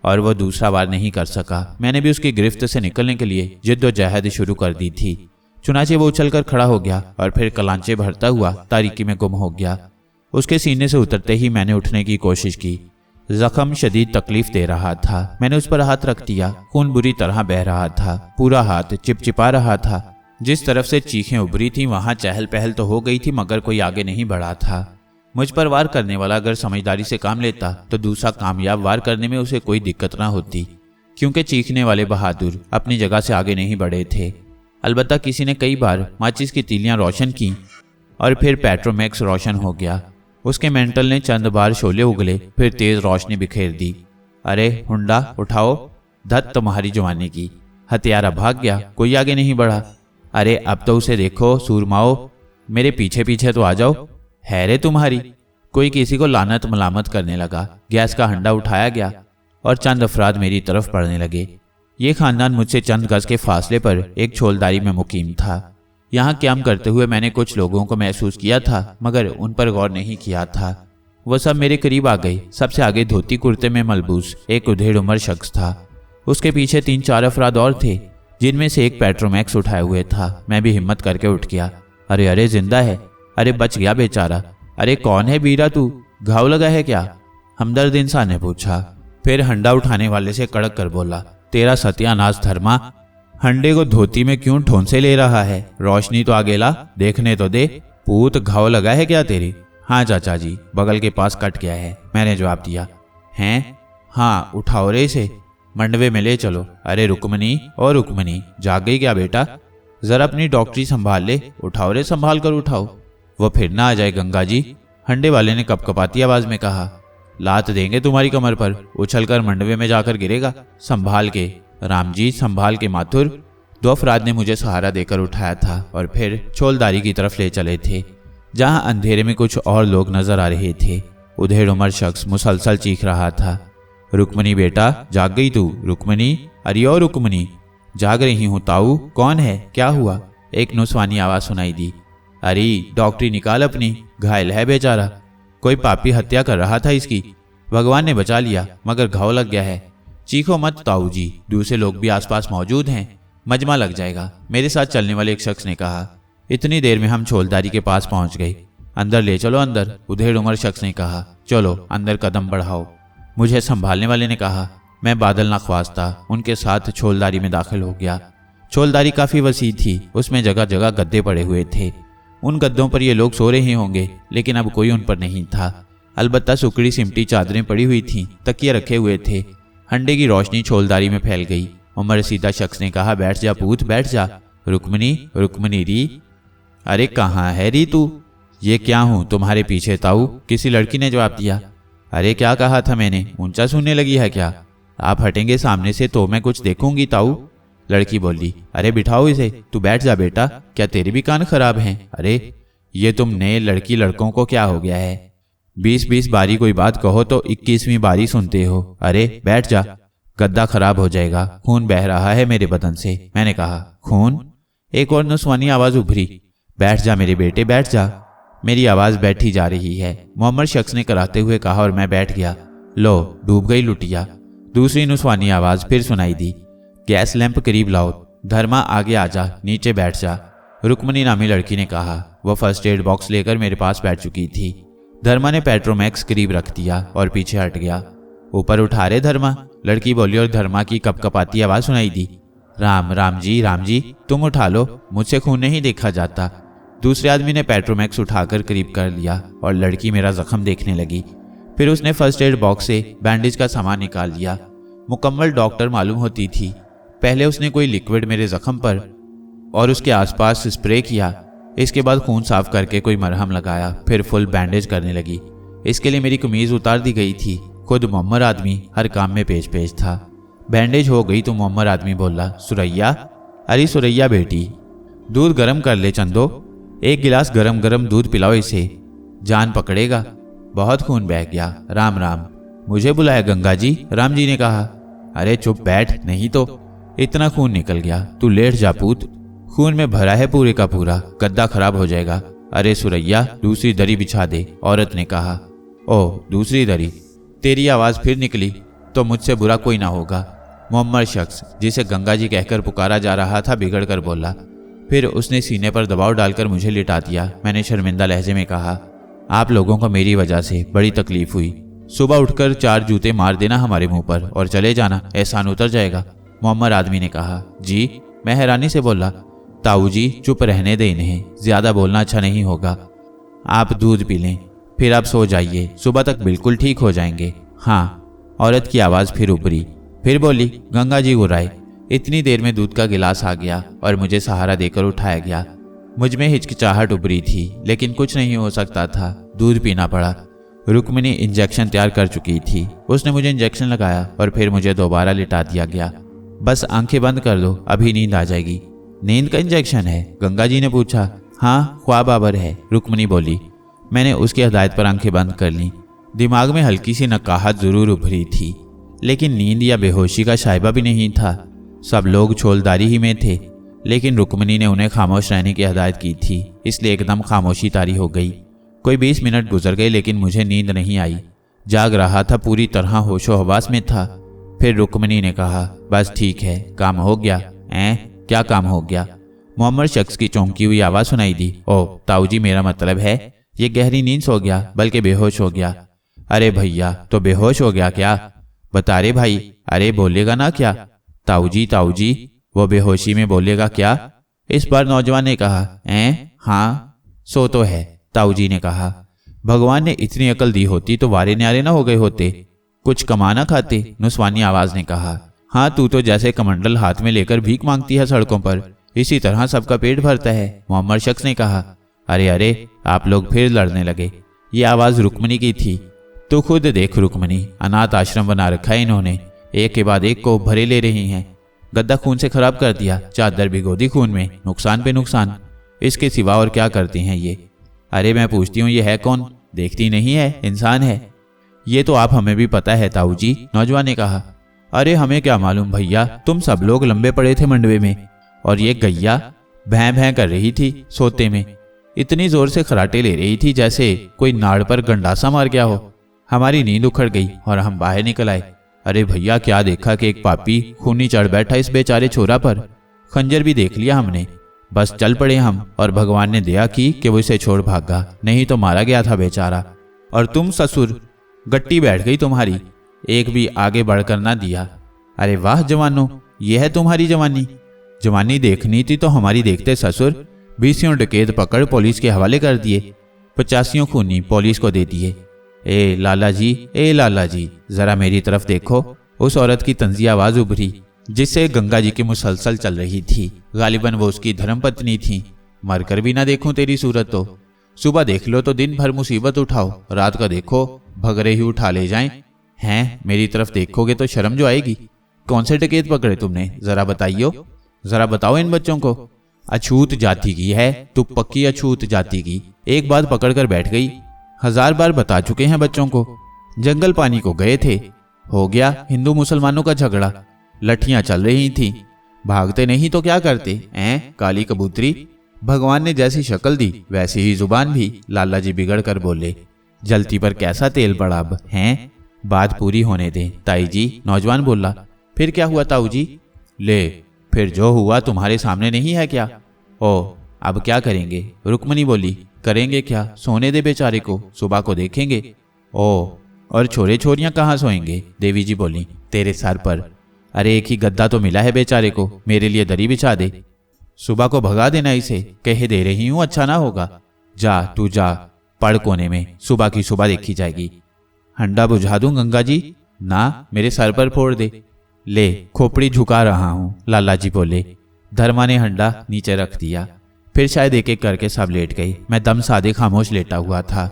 Speaker 1: और वह दूसरा वार नहीं कर सका। मैंने भी उसकी गिरफ्त से निकलने के लिए जिद्दोजहद शुरू कर दी थी। चुनाचे वो उछलकर खड़ा हो गया और फिर कलांचे भरता हुआ तारीकी में गुम हो गया। उसके सीने से उतरते ही मैंने उठने की कोशिश की। जख्म शदीद तकलीफ दे रहा था। मैंने उस पर हाथ रख दिया। खून बुरी तरह बह रहा था। पूरा हाथ चिपचिपा रहा था। जिस तरफ से चीखें उभरी थी वहां चहल पहल तो हो गई थी, मगर कोई आगे नहीं बढ़ा था। मुझ पर वार करने वाला अगर समझदारी से काम लेता तो दूसरा कामयाब वार करने में उसे कोई दिक्कत ना होती, क्योंकि चीखने वाले बहादुर अपनी जगह से आगे नहीं बढ़े थे। अलबत्ता किसी ने कई बार माचिस की तीलियां रोशन की और फिर पेट्रोमैक्स रोशन हो गया। उसके मेंटल ने चंद बार शोले उगले, फिर तेज रोशनी बिखेर दी। अरे हुंडा उठाओ, धत तुम्हारी जवानी की। हत्यारा भाग गया, कोई आगे नहीं बढ़ा। अरे अब तो उसे देखो सूरमाओ, मेरे पीछे पीछे तो आ जाओ। हैरे तुम्हारी। कोई किसी को लानत मलामत करने लगा। गैस का हंडा उठाया गया और चंद अफराद मेरी तरफ पड़ने लगे। ये खानदान मुझसे चंद गज के फासले पर एक छोलदारी में मुकीम था। यहाँ क्याम करते हुए मैंने कुछ लोगों को महसूस किया था, मगर उन पर गौर नहीं किया था। वह सब मेरे करीब आ गए। सबसे आगे धोती कुर्ते में मलबूस एक उधेड़ उम्र शख्स था। उसके पीछे 3-4 अफराद और थे, जिनमें से एक पेट्रोमैक्स उठाए हुए था। मैं भी हिम्मत करके उठ गया। अरे जिंदा है। अरे बच गया बेचारा। अरे कौन है बीरा तू, घाव लगा है क्या? हमदर्द इंसान ने पूछा। फिर हंडा उठाने वाले से कड़क कर बोला, तेरा सत्यानाश धर्मा, हंडे को धोती में क्यों ठोंसे ले रहा है? रोशनी तो आगे ला, देखने तो दे। पूत, घाव लगा है क्या तेरी? हाँ चाचा जी, बगल के पास कट गया है, मैंने जवाब दिया। हैं? हाँ, उठाओ रे इसे, मंडवे में ले चलो। अरे रुकमनी, और रुकमनी, जाग गई क्या बेटा? जरा अपनी डॉक्टरी संभाल ले। उठाओ रे, संभाल कर उठाओ, वो फिर ना आ जाए गंगा जी। हंडे वाले ने कपकपाती आवाज में कहा। लात देंगे तुम्हारी कमर पर, उछलकर मंडवे में जाकर गिरेगा। संभाल के राम जी, संभाल के माथुर। 2 अफराद ने मुझे सहारा देकर उठाया था और फिर छोलदारी की तरफ ले चले थे, जहां अंधेरे में कुछ और लोग नजर आ रहे थे। उधेड़ उम्र शख्स मुसलसल चीख रहा था, रुकमनी बेटा, जाग गई तू? रुकमनी, अरे ओ रुकमनी, जाग रही हूं ताऊ। कौन है, क्या हुआ? एक नुस्वानी आवाज सुनाई दी। अरे डॉक्टरी निकाल अपनी, घायल है बेचारा। कोई पापी हत्या कर रहा था इसकी, भगवान ने बचा लिया, मगर घाव लग गया है। चीखो मत ताऊ जी, दूसरे लोग भी आसपास मौजूद हैं, मजमा लग जाएगा, मेरे साथ चलने वाले एक शख्स ने कहा। इतनी देर में हम छोलदारी के पास पहुंच गए। अंदर ले चलो अंदर, उधेड़ उम्र शख्स ने कहा। चलो अंदर कदम बढ़ाओ, मुझे संभालने वाले ने कहा। मैं बादल नखवास था, उनके साथ छोलदारी में दाखिल हो गया। छोलदारी काफी वसी थी, उसमें जगह जगह गद्दे पड़े हुए थे। उन गद्दों पर ये लोग सो रहे होंगे, लेकिन अब कोई उन पर नहीं था। अलबत्ता सुकड़ी सिमटी चादरें पड़ी हुई थीं, तकिए रखे हुए थे। हंडे की रोशनी छोलदारी में फैल गई। उम्र सीधा शख्स ने कहा, बैठ जा पूत, बैठ जा। रुकमनी, रुकमनी री। अरे कहाँ है री तू? ये क्या हूँ तुम्हारे पीछे ताऊ, किसी लड़की ने जवाब दिया। अरे क्या कहा था मैंने, ऊंचा सुनने लगी है क्या? आप हटेंगे सामने से तो मैं कुछ देखूंगी ताऊ। लड़की बोली। अरे बिठाओ इसे, तू बैठ जा बेटा, क्या तेरे भी कान खराब हैं? अरे ये तुम नए लड़की लड़कों को क्या हो गया है? 20-20 बारी कोई बात कहो तो 21वीं बारी सुनते हो। अरे बैठ जा, गद्दा खराब हो जाएगा, खून बह रहा है मेरे बदन से। मैंने कहा, खून? एक और नुस्वानी आवाज उभरी। बैठ जा मेरे बेटे, बैठ जा। मेरी आवाज़ बैठी जा रही है, मोहम्मद शख्स ने कराते हुए कहा और मैं बैठ गया। लो, डूब गई लुटिया। दूसरी नुस्वानी आवाज़ फिर सुनाई दी। गैस लैंप करीब लाओ। धर्मा आगे आ जा, नीचे बैठ जा, रुक्मणी नामी लड़की ने कहा। वह फर्स्ट एड बॉक्स लेकर मेरे पास बैठ चुकी थी। धर्मा ने पेट्रोमैक्स करीब रख दिया और पीछे हट गया। ऊपर उठा रहे धर्मा, लड़की बोली और धर्मा की कपकपाती आवाज़ सुनाई दी। राम जी, तुम उठा लो, मुझसे खून नहीं देखा जाता। दूसरे आदमी ने पेट्रोमैक्स उठाकर करीब कर लिया और लड़की मेरा जख्म देखने लगी। फिर उसने फर्स्ट एड बॉक्स से बैंडेज का सामान निकाल लिया। मुकम्मल डॉक्टर मालूम होती थी। पहले उसने कोई लिक्विड मेरे जख्म पर और उसके आसपास स्प्रे किया। इसके बाद खून साफ करके कोई मरहम लगाया, फिर फुल बैंडेज करने लगी। इसके लिए मेरी कमीज उतार दी गई थी। खुद मोहम्मद आदमी हर काम में पेश था। बैंडेज हो गई तो मोहम्मद आदमी बोला, सुरैया, अरे सुरैया बेटी, दूध गर्म कर ले चंदो, एक गिलास गरम गरम दूध पिलाओ इसे, जान पकड़ेगा, बहुत खून बह गया। राम, मुझे बुलाया गंगा जी? राम जी ने कहा। अरे चुप बैठ, नहीं तो इतना खून निकल गया, तू लेट जा पूत, खून में भरा है पूरे का पूरा, गद्दा खराब हो जाएगा। अरे सुरैया, दूसरी दरी बिछा दे, औरत ने कहा। ओह, दूसरी दरी? तेरी आवाज़ फिर निकली तो मुझसे बुरा कोई ना होगा। मोहम्मद शख्स, जिसे गंगा जी कहकर पुकारा जा रहा था, बिगड़ कर बोला। फिर उसने सीने पर दबाव डालकर मुझे लिटा दिया। मैंने शर्मिंदा लहजे में कहा, आप लोगों को मेरी वजह से बड़ी तकलीफ हुई। सुबह उठकर 4 जूते मार देना हमारे मुंह पर और चले जाना, एहसान उतर जाएगा। मोहम्मद आदमी ने कहा। जी? मैं हैरानी से बोला। ताऊ जी, चुप रहने दे इन्हें, ज्यादा बोलना अच्छा नहीं होगा। आप दूध पी लें, फिर आप सो जाइए, सुबह तक बिल्कुल ठीक हो जाएंगे। हाँ। औरत की आवाज़ फिर उभरी, फिर बोली, गंगा जी गुर्राए। इतनी देर में दूध का गिलास आ गया और मुझे सहारा देकर उठाया गया। मुझ में हिचकिचाहट उभरी थी, लेकिन कुछ नहीं हो सकता था, दूध पीना पड़ा। रुक्मिणी इंजेक्शन तैयार कर चुकी थी। उसने मुझे इंजेक्शन लगाया और फिर मुझे दोबारा लिटा दिया गया। बस आंखें बंद कर दो, अभी नींद आ जाएगी। नींद का इंजेक्शन है? गंगा जी ने पूछा। हाँ, ख्वाब आवर है, रुक्मिणी बोली। मैंने उसकी हिदायत पर आंखें बंद कर लीं। दिमाग में हल्की सी नकाहत जरूर उभरी थी, लेकिन नींद या बेहोशी का शायबा भी नहीं था। सब लोग छोलदारी ही में थे, लेकिन रुक्मिणी ने उन्हें खामोश रहने की हिदायत की थी, इसलिए एकदम खामोशी तारी हो गई। कोई 20 मिनट गुजर गए, लेकिन मुझे नींद नहीं आई। जाग रहा था, पूरी तरह होशो हवास में था। फिर रुक्मिणी ने कहा, बस ठीक है, काम हो गया। क्या काम हो गया? मोहम्मद शख्स की चौंकी हुई आवाज़ सुनाई दी। ओह ताऊ जी, मेरा मतलब है ये गहरी नींद सो गया, बल्कि बेहोश हो गया। अरे भैया, तो बेहोश हो गया क्या? बता रे भाई। अरे बोलेगा ना क्या? ताऊ जी, वो बेहोशी में बोलेगा क्या? इस बार नौजवान ने कहा। हाँ, सो तो है, ताऊ जी ने कहा। भगवान ने इतनी अकल दी होती तो वारे न्यारे ना हो गए होते, कुछ कमाना खाते, नुस्वानी आवाज ने कहा। हाँ, तू तो जैसे कमंडल हाथ में लेकर भीख मांगती है सड़कों पर, इसी तरह सबका पेट भरता है, मोहम्मद शख्स ने कहा। अरे, आप लोग फिर लड़ने लगे। ये आवाज रुक्मिणी की थी। तो खुद देख रुक्मिणी, अनाथ आश्रम बना रखा है इन्होंने, एक के बाद एक को भरे ले रही हैं। गद्दा खून से खराब कर दिया, चादर भिगो दी खून में, नुकसान पे नुकसान। इसके सिवा और क्या करते हैं ये? अरे मैं पूछती हूँ, ये है कौन? देखती नहीं है, इंसान है। ये तो आप हमें भी पता है ताऊ जी, नौजवान ने कहा। अरे हमें क्या मालूम भैया, तुम सब लोग लंबे पड़े थे मंडवे में, और ये गैया भैं भैं कर रही थी सोते में, इतनी जोर से खराटे ले रही थी जैसे कोई नाड़ पर गंडासा मार गया हो। हमारी नींद उखड़ गई और हम बाहर निकल आए। अरे भैया, क्या देखा कि एक पापी खूनी चढ़ बैठा इस बेचारे छोरा पर। खंजर भी देख लिया हमने, बस चल पड़े हम, और भगवान ने दया की कि वो इसे छोड़ भागा, नहीं तो मारा गया था बेचारा। और तुम ससुर, गट्टी बैठ गई तुम्हारी, एक भी आगे बढ़कर ना दिया। अरे वाह जवानों, ये है तुम्हारी जवानी। जवानी देखनी थी तो हमारी देखते ससुर। 20 डकैत पकड़ पुलिस के हवाले कर दिए, 85 खूनी पुलिस को दे दिए। ए लाला जी, जरा मेरी तरफ देखो। उस औरत की तंजी आवाज उभरी, जिससे गंगा जी की मुसलसल चल रही थी। गालिबन वो उसकी धर्मपत्नी थी। मरकर भी ना देखूं तेरी सूरत तो। सुबह देख लो तो दिन भर मुसीबत उठाओ, रात का देखो भगरे ही उठा ले जाएं। हैं, मेरी तरफ देखोगे तो शर्म जो आएगी। कौन से डकैत पकड़े तुमने, जरा बताइयो, जरा बताओ इन बच्चों को। अछूत जाति की है तू, पक्की अछूत जाति की। एक बात पकड़ कर बैठ गई, 1000 बार बता चुके हैं बच्चों को। जंगल पानी को गए थे, हो गया हिंदू मुसलमानों का झगड़ा, लठियां चल रही थी, भागते नहीं तो क्या करते? काली कबूतरी, भगवान ने जैसी शक्ल दी वैसी ही जुबान भी, लाला जी बिगड़ कर बोले। जलती पर कैसा तेल पड़ा अब हैं? बात पूरी होने दें ताई जी, नौजवान बोला। फिर क्या हुआ ताऊ जी? ले, फिर जो हुआ तुम्हारे सामने नहीं है क्या? ओ, अब क्या करेंगे? रुक्मणी बोली। करेंगे क्या? सोने दे बेचारे को, सुबह को देखेंगे। ओ, और छोरे छोरियां कहाँ सोएंगे? देवी जी बोली। तेरे सर पर। अरे एक ही गद्दा तो मिला है बेचारे को, मेरे लिए दरी बिछा दे। सुबह को भगा देना इसे, कहे दे रही हूं अच्छा ना होगा। जा तू जा, पड़ कोने में, सुबह की सुबह देखी जाएगी। हंडा बुझा दूं गंगा जी? ना, मेरे सर पर फोड़ दे। ले, खोपड़ी झुका रहा हूं, लाला जी बोले। धर्मा ने हंडा नीचे रख दिया। फिर शायद एक एक करके सब लेट गई। मैं दम सादे खामोश लेटा हुआ था।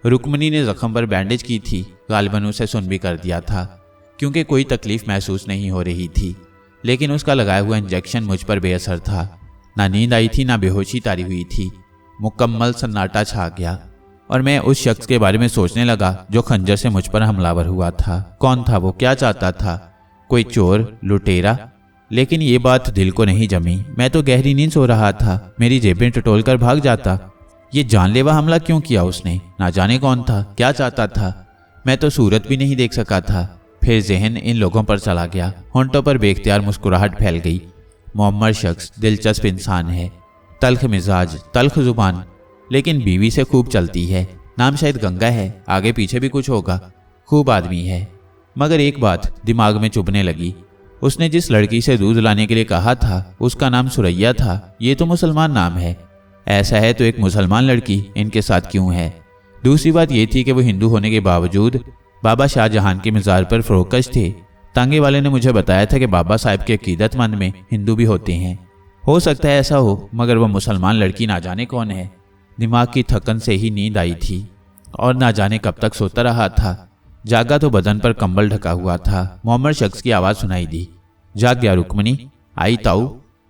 Speaker 1: रुक्मणी ने जख्म पर बैंडेज की थी, गालिबन उसे सुन भी कर दिया था, क्योंकि कोई तकलीफ महसूस नहीं हो रही थी। लेकिन उसका लगाया हुआ इंजेक्शन मुझ पर बेअसर था। ना नींद आई थी, ना बेहोशी तारी हुई थी। मुकम्मल सन्नाटा छा गया और मैं उस शख्स के बारे में सोचने लगा जो खंजर से मुझ पर हमलावर हुआ था। कौन था वो? क्या चाहता था? कोई चोर, लुटेरा? लेकिन ये बात दिल को नहीं जमी। मैं तो गहरी नींद सो रहा था, मेरी जेबें टटोल कर भाग जाता। ये जानलेवा हमला क्यों किया उसने? ना जाने कौन था, क्या चाहता था? मैं तो सूरत भी नहीं देख सका था। फिर जहन इन लोगों पर चला गया। होंठों पर बेख्तियार मुस्कुराहट फैल गई। मुअम्मर शख्स, दिलचस्प इंसान है, तल्ख मिजाज, तल्ख जुबान, लेकिन बीवी से खूब चलती है। नाम शायद गंगा है, आगे पीछे भी कुछ होगा। खूब आदमी है। मगर एक बात दिमाग में चुभने लगी। उसने जिस लड़की से दूध लाने के लिए कहा था उसका नाम सुरैया था। ये तो मुसलमान नाम है। ऐसा है तो एक मुसलमान लड़की इनके साथ क्यों है? दूसरी बात यह थी कि वो हिंदू होने के बावजूद बाबा शाहजहां के मज़ार पर फरोकश थे। तांगे वाले ने मुझे बताया था कि बाबा साहब के अकीदतमंद में हिंदू भी होते हैं। हो सकता है ऐसा हो, मगर वह मुसलमान लड़की ना जाने कौन है। दिमाग की थकन से ही नींद आई थी और ना जाने कब तक सोता रहा था। जागा तो बदन पर कंबल ढका हुआ था। मुअम्मर शख्स की आवाज़ सुनाई दी। जाग गया रुक्मणी? आई ताऊ।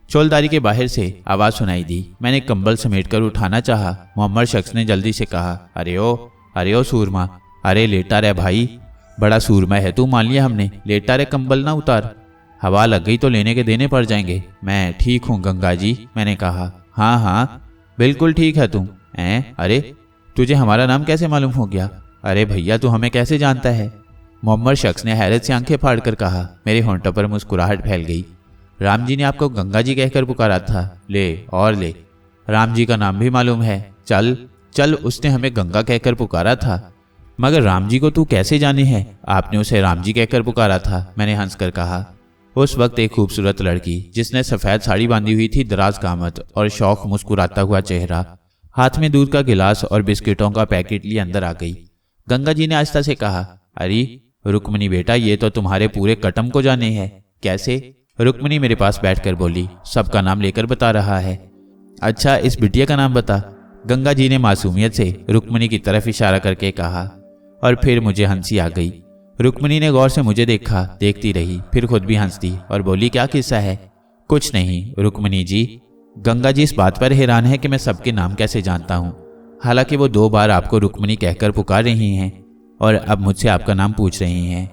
Speaker 1: चौलदारी के बाहर से आवाज़ सुनाई दी। मैंने कंबल समेटकर उठाना चाहा। मुअम्मर शख्स ने जल्दी से कहा, अरे ओ सूरमा, अरे लेटा रहे भाई, बड़ा सूरमा है तू, मान लिया हमने। लेटा रहे, कंबल ना उतार, हवा लग गई तो लेने के देने पड़ जाएंगे। मैं ठीक हूँ गंगा जी, मैंने कहा। हाँ हाँ बिल्कुल ठीक है तुम। अरे तुझे हमारा नाम कैसे मालूम हो गया? अरे भैया तू हमें कैसे जानता है? मुअम्मर शख्स ने हैरत से आंखें फाड़ कर कहा। मेरे होंठों पर मुस्कुराहट फैल गई। राम जी ने आपको गंगा जी कहकर पुकारा था। ले और ले, राम जी का नाम भी मालूम है। चल चल, उसने हमें गंगा कहकर पुकारा था। मगर राम जी को तू कैसे जाने है? आपने उसे राम जी कहकर पुकारा था, मैंने हंसकर कहा। उस वक्त एक खूबसूरत लड़की जिसने सफ़ेद साड़ी बांधी हुई थी, दराज कामत और शौक मुस्कुराता हुआ चेहरा, हाथ में दूध का गिलास और बिस्किटों का पैकेट लिए अंदर आ गई। गंगा जी ने आस्था से कहा, अरे रुक्मणी बेटा, ये तो तुम्हारे पूरे कटम को जाने है। कैसे? रुक्मणी मेरे पास बैठकर बोली। सबका नाम लेकर बता रहा है। अच्छा, इस बिटिया का नाम बता। गंगा जी ने मासूमियत से रुक्मणी की तरफ इशारा करके कहा और फिर मुझे हंसी आ गई। रुक्मणी ने गौर से मुझे देखा, देखती रही, फिर खुद भी हंस दी और बोली, क्या किस्सा है? कुछ नहीं रुक्मणी जी। गंगा जी इस बात पर हैरान है कि मैं सबके नाम कैसे जानता हूँ, हालांकि वो 2 बार आपको रुक्मणी कहकर पुकार रही हैं और अब मुझसे आपका नाम पूछ रही हैं।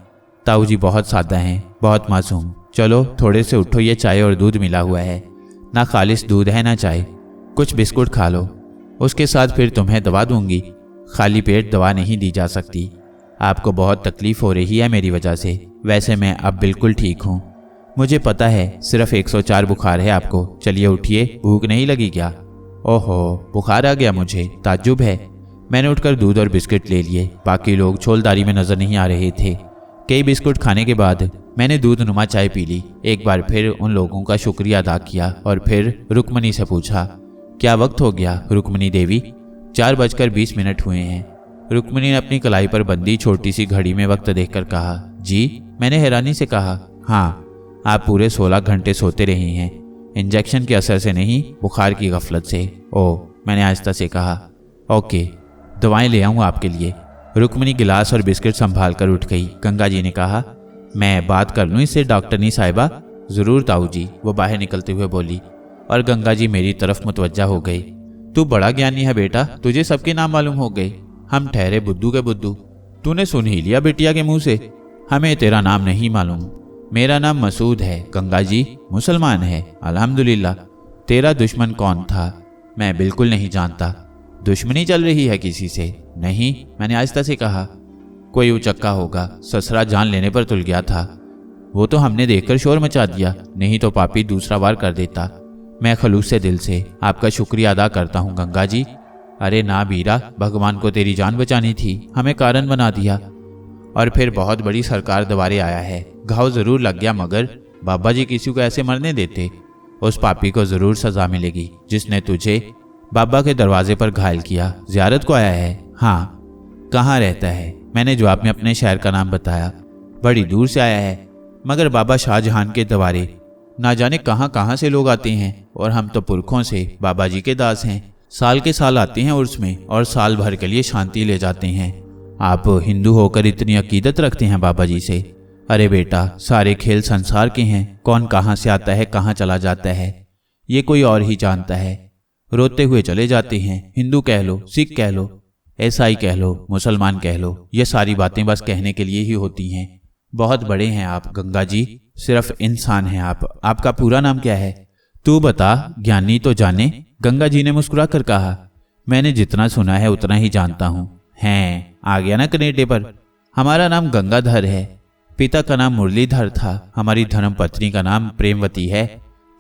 Speaker 1: ताऊ जी बहुत सादा हैं, बहुत मासूम। चलो थोड़े से उठो, ये चाय और दूध मिला हुआ है। ना खालिस दूध है ना चाय। कुछ बिस्कुट खा लो, उसके साथ फिर तुम्हें दवा दूंगी। खाली पेट दवा नहीं दी जा सकती। आपको बहुत तकलीफ हो रही है मेरी वजह से। वैसे मैं अब बिल्कुल ठीक हूँ। मुझे पता है सिर्फ 104 बुखार है आपको। चलिए उठिए, भूख नहीं लगी क्या? ओहो, बुखार आ गया मुझे, ताज्जुब है। मैंने उठकर दूध और बिस्किट ले लिए। बाकी लोग छोलदारी में नजर नहीं आ रहे थे। कई बिस्कुट खाने के बाद मैंने दूध नुमा चाय पी ली। एक बार फिर उन लोगों का शुक्रिया अदा किया और फिर रुक्मणी से पूछा, क्या वक्त हो गया रुक्मणी देवी? 4:20 हुए हैं। रुक्मणी ने अपनी कलाई पर बंदी छोटी सी घड़ी में वक्त देखकर कहा, जी? मैंने हैरानी से कहा, हाँ, आप पूरे 16 घंटे सोते रहे हैं। इंजेक्शन के असर से नहीं, बुखार की गफलत से। ओह, मैंने आहिस्ता से कहा। ओके, दवाएं ले आऊँ आपके लिए। रुक्मणी गिलास और बिस्किट संभाल कर उठ गई। गंगा जी ने कहा, मैं बात कर लूँ इससे डॉक्टरनी साहिबा? ज़रूर ताऊ जी, वो बाहर निकलते हुए बोली और गंगा जी मेरी तरफ मुतवज्जा हो गई। तू बड़ा ज्ञानी है बेटा, तुझे सबके नाम मालूम हो गए। हम ठहरे बुद्धू के बुद्धू। तूने सुन ही लिया बिटिया के मुंह से। हमें तेरा नाम नहीं मालूम। मेरा नाम मसूद है गंगा जी, मुसलमान है अल्हम्दुलिल्लाह। तेरा दुश्मन कौन था? मैं बिल्कुल नहीं जानता। दुश्मनी चल रही है किसी से? नहीं, मैंने आहिस्ता से कहा। कोई उचक्का होगा, ससुरा जान लेने पर तुल गया था। वो तो हमने देखकर शोर मचा दिया, नहीं तो पापी दूसरा वार कर देता। मैं खलूस से दिल से आपका शुक्रिया अदा करता हूँ गंगा जी। अरे ना बीरा, भगवान को तेरी जान बचानी थी, हमें कारण बना दिया। और फिर बहुत बड़ी सरकार द्वारे आया है, घाव जरूर लग गया, मगर बाबा जी किसी को ऐसे मरने देते? उस पापी को जरूर सजा मिलेगी जिसने तुझे बाबा के दरवाजे पर घायल किया। जियारत को आया है? हाँ। कहाँ रहता है? मैंने जवाब में अपने शहर का नाम बताया। बड़ी दूर से आया है, मगर बाबा शाहजहां के दरबारे ना जाने कहाँ कहाँ से लोग आते हैं, और हम तो पुरखों से बाबा जी के दास हैं। साल के साल आते हैं उर्स में और साल भर के लिए शांति ले जाते हैं। आप हिंदू होकर इतनी अकीदत रखते हैं बाबा जी से? अरे बेटा, सारे खेल संसार के हैं, कौन कहाँ से आता है कहाँ चला जाता है ये कोई और ही जानता है। रोते हुए चले जाते हैं, हिंदू कह लो, सिख कह लो, ईसाई कह लो, मुसलमान कह लो, ये सारी बातें बस कहने के लिए ही होती हैं। बहुत बड़े हैं आप गंगा जी, सिर्फ इंसान हैं आप। आपका पूरा नाम क्या है? तू बता, ज्ञानी तो जाने। गंगा जी ने मुस्कुरा कर कहा। मैंने जितना सुना है उतना ही जानता हूँ। हैं, आ गया ना कनेडे पर। हमारा नाम गंगाधर है, पिता का नाम मुरलीधर था, हमारी धर्म पत्नी का नाम प्रेमवती है।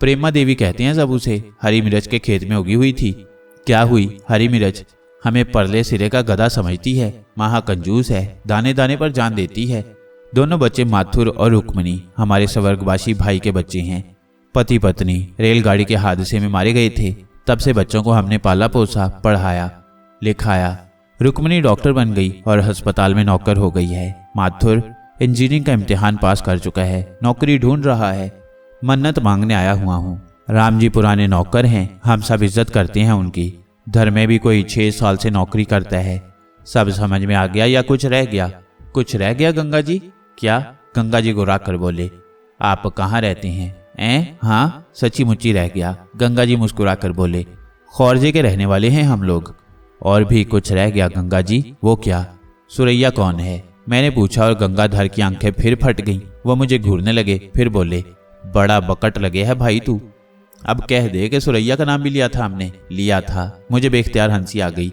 Speaker 1: प्रेमा देवी कहते हैं सब उसे। हरी मिर्च के खेत में उगी हुई थी। क्या हुई? हरी मिर्च हमें परले सिरे का गधा समझती है, महाकंजूस है, दाने दाने पर जान देती है। दोनों बच्चे माथुर और रुक्मणी हमारे स्वर्गवासी भाई के बच्चे हैं। पति पत्नी रेलगाड़ी के हादसे में मारे गए थे, तब से बच्चों को हमने पाला पोसा, पढ़ाया लिखाया। रुक्मणी डॉक्टर बन गई और अस्पताल में नौकर हो गई है। माथुर इंजीनियरिंग का इम्तिहान पास कर चुका है, नौकरी ढूंढ रहा है। मन्नत मांगने आया हुआ हूँ। राम जी पुराने नौकर हैं, हम सब इज्जत करते हैं उनकी। धर्म में भी कोई 6 साल से नौकरी करता है। सब समझ में आ गया या कुछ रह गया? कुछ रह गया गंगा जी? क्या? गंगा जी गुर्रा कर बोले। आप कहाँ रहते हैं? हाँ, सच्ची मुच्ची रह गया। गंगा जी मुस्कुरा कर बोले। खौरजे के रहने वाले हैं हम लोग। और भी कुछ रह गया गंगा जी? वो क्या? सुरैया कौन है? मैंने पूछा और गंगाधर की आंखें फिर फट गईं। वो मुझे घूरने लगे, फिर बोले, बड़ा बकट लगे है भाई तू। अब कह दे कि सुरैया का नाम भी लिया था हमने। लिया था। मुझे बेख्तियार हंसी आ गई।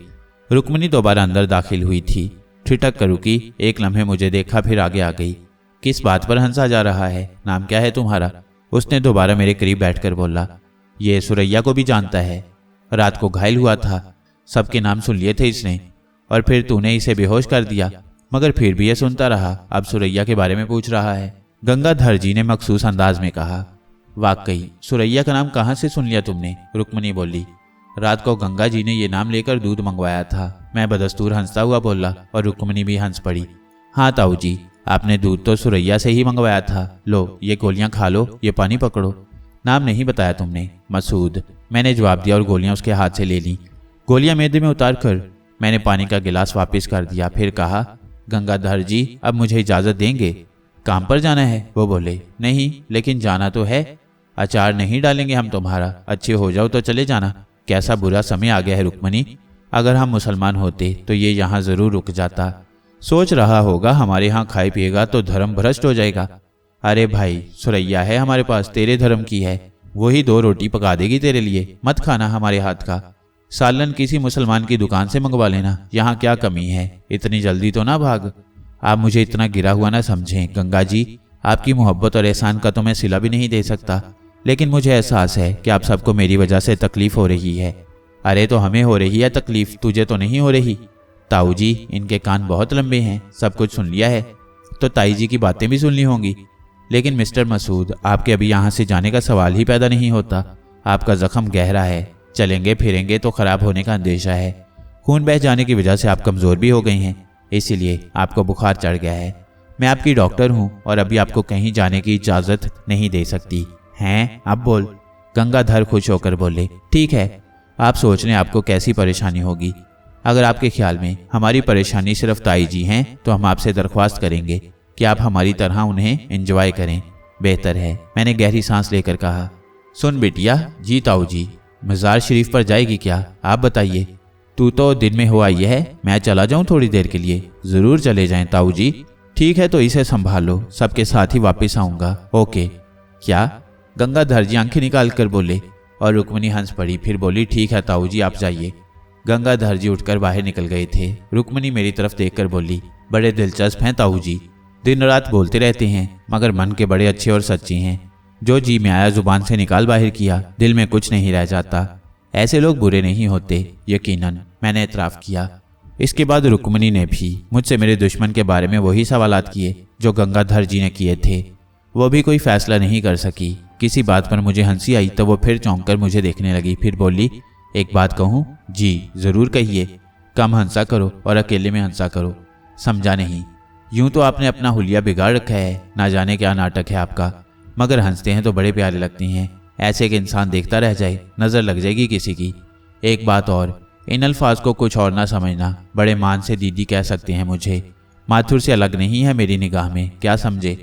Speaker 1: रुक्मणी दोबारा अंदर दाखिल हुई थी, ठिठक कर रुकी, एक लम्हे मुझे देखा, फिर आगे आ गई। किस बात पर हंसा जा रहा है? नाम क्या है तुम्हारा? उसने दोबारा मेरे करीब बैठकर बोला। ये सुरैया को भी जानता है, रात को घायल हुआ था, सबके नाम सुन लिए थे इसने, और फिर तूने इसे बेहोश कर दिया, मगर फिर भी ये सुनता रहा। अब सुरैया के बारे में पूछ रहा है। गंगाधर जी ने मखसूस अंदाज में कहा। वाकई सुरैया का नाम कहाँ से सुन लिया तुमने? रुक्मणी बोली। रात को गंगा जी ने ये नाम लेकर दूध मंगवाया था। मैं बदस्तूर हंसता हुआ बोला और रुक्मणी भी हंस पड़ी। हाँ ताऊ जी, आपने दूध तो सुरैया से ही मंगवाया था। लो ये गोलियां खा लो, ये पानी पकड़ो। नाम नहीं बताया तुमने? मसूद, मैंने जवाब दिया और गोलियां उसके हाथ से ले ली। गोलियां मैदे में उतार कर मैंने पानी का गिलास वापस कर दिया, फिर कहा, गंगाधर जी अब मुझे इजाजत देंगे? काम पर जाना है? वो बोले। नहीं, लेकिन जाना तो है। अचार नहीं डालेंगे हम तुम्हारा, अच्छे हो जाओ तो चले जाना। कैसा बुरा समय आ गया है रुक्मणी, अगर हम मुसलमान होते तो ये यहाँ जरूर रुक जाता। सोच रहा होगा हमारे यहाँ खाए पिएगा तो धर्म भ्रष्ट हो जाएगा। अरे भाई, सुरैया है हमारे पास, तेरे धर्म की है, वही 2 रोटी पका देगी तेरे लिए, मत खाना हमारे हाथ का। सालन किसी मुसलमान की दुकान से मंगवा लेना, यहाँ क्या कमी है, इतनी जल्दी तो ना भाग। आप मुझे इतना गिरा हुआ ना समझें गंगा जी, आपकी मोहब्बत और एहसान का तो मैं सिला भी नहीं दे सकता, लेकिन मुझे एहसास है कि आप सबको मेरी वजह से तकलीफ हो रही है। अरे तो हमें हो रही है तकलीफ, तुझे तो नहीं हो रही। ताऊ जी, इनके कान बहुत लंबे हैं, सब कुछ सुन लिया है, तो ताई जी की बातें भी सुन ली होंगी। लेकिन मिस्टर मसूद, आपके अभी यहाँ से जाने का सवाल ही पैदा नहीं होता। आपका जख्म गहरा है, चलेंगे फिरेंगे तो खराब होने का अंदेशा है। खून बह जाने की वजह से आप कमज़ोर भी हो गई हैं, इसीलिए आपको बुखार चढ़ गया है। मैं आपकी डॉक्टर हूँ और अभी आपको कहीं जाने की इजाज़त नहीं दे सकती। हैं? अब बोल। गंगाधर खुश होकर बोले। ठीक है, आप सोच लें आपको कैसी परेशानी होगी। अगर आपके ख्याल में हमारी परेशानी सिर्फ ताई जी हैं तो हम आपसे दरख्वास्त करेंगे कि आप हमारी तरह उन्हें एंजॉय करें, बेहतर है। मैंने गहरी सांस लेकर कहा। सुन बिटिया। जी ताऊ जी। मज़ार शरीफ पर जाएगी क्या? आप बताइए। तू तो दिन में हो आई है, मैं चला जाऊं थोड़ी देर के लिए? ज़रूर चले जाएं ताऊ जी। ठीक है, तो इसे संभालो, सबके साथ ही वापस आऊँगा। ओके। क्या? गंगाधर जी आंखें निकाल कर बोले। और रुक्मिणी हंस पड़ी। फिर बोली, ठीक है ताऊ जी, आप जाइए। गंगाधर जी उठकर बाहर निकल गए थे। रुक्मिणी मेरी तरफ देखकर बोली, बड़े दिलचस्प हैं ताऊ जी, दिन रात बोलते रहते हैं, मगर मन के बड़े अच्छे और सच्चे हैं। जो जी में आया जुबान से निकाल बाहर किया, दिल में कुछ नहीं रह जाता। ऐसे लोग बुरे नहीं होते, यकीनन, मैंने एतराफ़ किया। इसके बाद रुक्मिणी ने भी मुझसे मेरे दुश्मन के बारे में वही सवालात किए जो गंगाधर जी ने किए थे। वो भी कोई फैसला नहीं कर सकी। किसी बात पर मुझे हंसी आई तो वो फिर चौंक कर मुझे देखने लगी। फिर बोली, एक बात कहूँ? जी ज़रूर कहिए। कम हंसा करो और अकेले में हंसा करो। समझा नहीं। यूं तो आपने अपना हुलिया बिगाड़ रखा है, ना जाने क्या नाटक है आपका, मगर हंसते हैं तो बड़े प्यारे लगते हैं। ऐसे कि इंसान देखता रह जाए, नज़र लग जाएगी किसी की। एक बात और, इन अल्फाज को कुछ और ना समझना। बड़े मान से दीदी कह सकते हैं मुझे। माथुर से अलग नहीं है मेरी निगाह में, क्या समझे?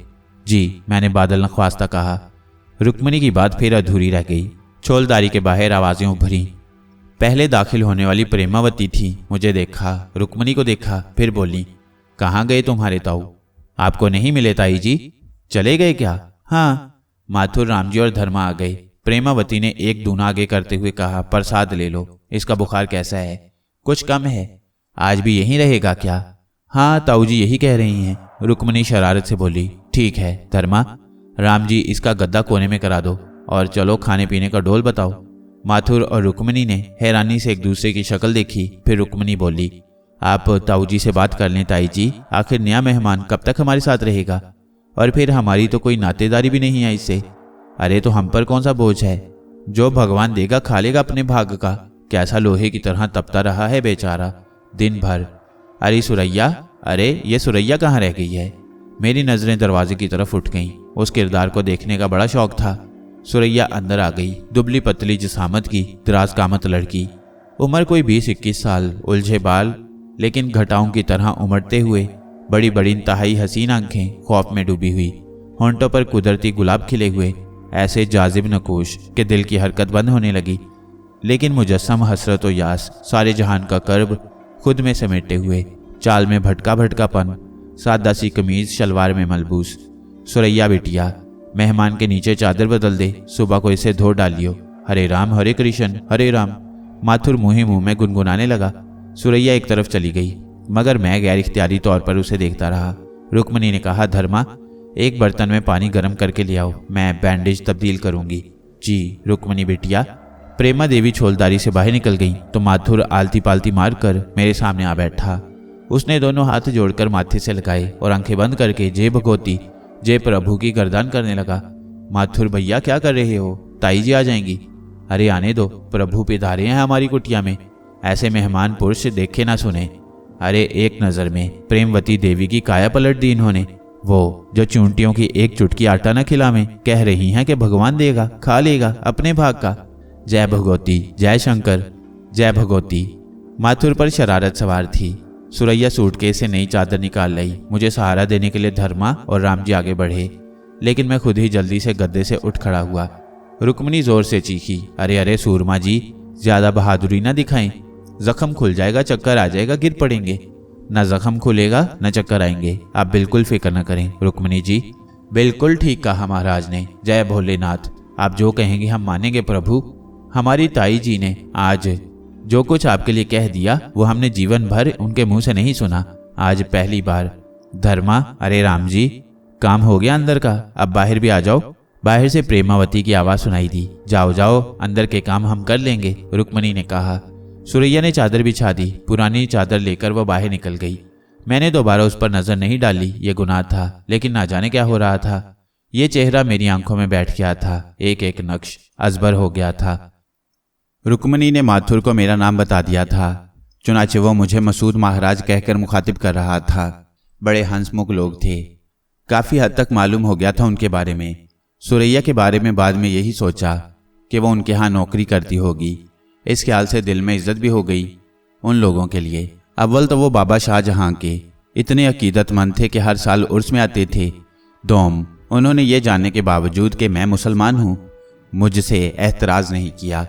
Speaker 1: जी, मैंने बादल नख्वास्ता कहा। रुक्मिणी की बात फिर अधूरी रह गई। छोलदारी के बाहर आवाज़ें उभरी। पहले दाखिल होने वाली प्रेमावती थी। मुझे देखा, रुक्मिणी को देखा, फिर बोली, कहाँ गए तुम्हारे ताऊ? आपको नहीं मिले ताई जी? चले गए क्या? हाँ। माथुर, रामजी और धर्मा आ गए। प्रेमावती ने एक दूना आगे करते हुए कहा, प्रसाद ले लो। इसका बुखार कैसा है? कुछ कम है। आज भी यहीं रहेगा क्या? हाँ ताऊ जी यही कह रही हैं। रुक्मिणी शरारत से बोली, ठीक है धर्मा, रामजी इसका गद्दा कोने में करा दो और चलो खाने पीने का डोल बताओ। माथुर और रुक्मिणी ने हैरानी से एक दूसरे की शक्ल देखी। फिर रुक्मिणी बोली, आप ताऊ जी से बात कर लें ताई जी, आखिर नया मेहमान कब तक हमारे साथ रहेगा? और फिर हमारी तो कोई नातेदारी भी नहीं है इससे। अरे तो हम पर कौन सा बोझ है? जो भगवान देगा खा लेगा अपने भाग का। कैसा लोहे की तरह तपता रहा है बेचारा दिन भर। अरे सुरैया, अरे ये सुरैया कहाँ रह गई है? मेरी नज़रें दरवाजे की तरफ उठ गईं। उस किरदार को देखने का बड़ा शौक था। सुरैया अंदर आ गई। दुबली पतली जिसामत की, दराज कामत लड़की, उम्र कोई 20-21 साल, उलझे बाल लेकिन घटाओं की तरह उमड़ते हुए, बड़ी बड़ी इंतहाई हसीन आंखें खौफ में डूबी हुई, होंठों पर कुदरती गुलाब खिले हुए, ऐसे जाजिब नकोश कि दिल की हरकत बंद होने लगी। लेकिन मुजस्सम हसरत व यास, सारे जहान का कर्ब खुद में समेटे हुए, चाल में भटका भटकापन, सादा सी कमीज शलवार में मलबूस। सुरैया बिटिया, मेहमान के नीचे चादर बदल दे, सुबह को इसे धो डालियो। हरे राम हरे कृष्ण हरे राम। माथुर मुँह मुँह में गुनगुनाने लगा। सुरैया एक तरफ चली गई, मगर मैं गैर इख्तियारी तौर पर उसे देखता रहा। रुक्मिणी ने कहा, धर्मा एक बर्तन में पानी गर्म करके ले आओ, मैं बैंडेज तब्दील करूंगी। जी रुक्मिणी बिटिया। प्रेमा देवी छोलदारी से बाहर निकल गई तो माथुर आलती पालती मारकर मेरे सामने आ बैठा। उसने दोनों हाथ जोड़कर माथे से लगाए और आंखें बंद करके जय भगवती जय प्रभु की गर्दान करने लगा। माथुर भैया क्या कर रहे हो? ताई जी आ जाएंगी। अरे आने दो, प्रभु पिधारे हैं हमारी कुटिया में, ऐसे मेहमान पुरुष देखे ना सुने। अरे एक नज़र में प्रेमवती देवी की काया पलट दी इन्होंने। वो जो चूंटियों की एक चुटकी आटा न खिलावें, कह रही हैं कि भगवान देगा खा लेगा अपने भाग का। जय भगवती, जय शंकर, जय भगवती। माथुर पर शरारत सवार थी। सुरैया सूटकेस से नई चादर निकाल लाई। मुझे सहारा देने के लिए धर्मा और रामजी आगे बढ़े, लेकिन मैं खुद ही जल्दी से गद्दे से उठ खड़ा हुआ। रुक्मिणी जोर से चीखी, अरे अरे सूरमा जी, ज्यादा बहादुरी ना दिखाएं, जख्म खुल जाएगा, चक्कर आ जाएगा, गिर पड़ेंगे। न जख्म खुलेगा न चक्कर आएंगे, आप बिल्कुल फिक्र न करें रुक्मिणी जी। बिल्कुल ठीक कहा महाराज ने, जय भोलेनाथ। आप जो कहेंगे हम मानेंगे प्रभु। हमारी ताई जी ने आज जो कुछ आपके लिए कह दिया वो हमने जीवन भर उनके मुंह से नहीं सुना, आज पहली बार। धर्मा, अरे राम जी, काम हो गया अंदर का, अब बाहर भी आ जाओ। बाहर से प्रेमावती की आवाज़ सुनाई दी, जाओ जाओ, अंदर के काम हम कर लेंगे, रुक्मिणी ने कहा। सुरैया ने चादर बिछा दी। पुरानी चादर लेकर वह बाहर निकल गई। मैंने दोबारा उस पर नजर नहीं डाली, ये गुनाह था, लेकिन ना जाने क्या हो रहा था। ये चेहरा मेरी आंखों में बैठ गया था, एक एक नक्श अजबर हो गया था। रुक्मिणी ने माथुर को मेरा नाम बता दिया था, चुनाचे वो मुझे मसूद महाराज कहकर मुखातिब कर रहा था। बड़े हंसमुख लोग थे, काफ़ी हद तक मालूम हो गया था उनके बारे में। सुरैया के बारे में बाद में यही सोचा कि वो उनके यहाँ नौकरी करती होगी। इस ख्याल से दिल में इज्जत भी हो गई उन लोगों के लिए। अव्वल तो वो बाबा शाहजहां के इतने अकीदतमंद थे कि हर साल उर्स में आते थे। दोम, उन्होंने ये जानने के बावजूद कि मैं मुसलमान हूँ, मुझसे एतराज़ नहीं किया।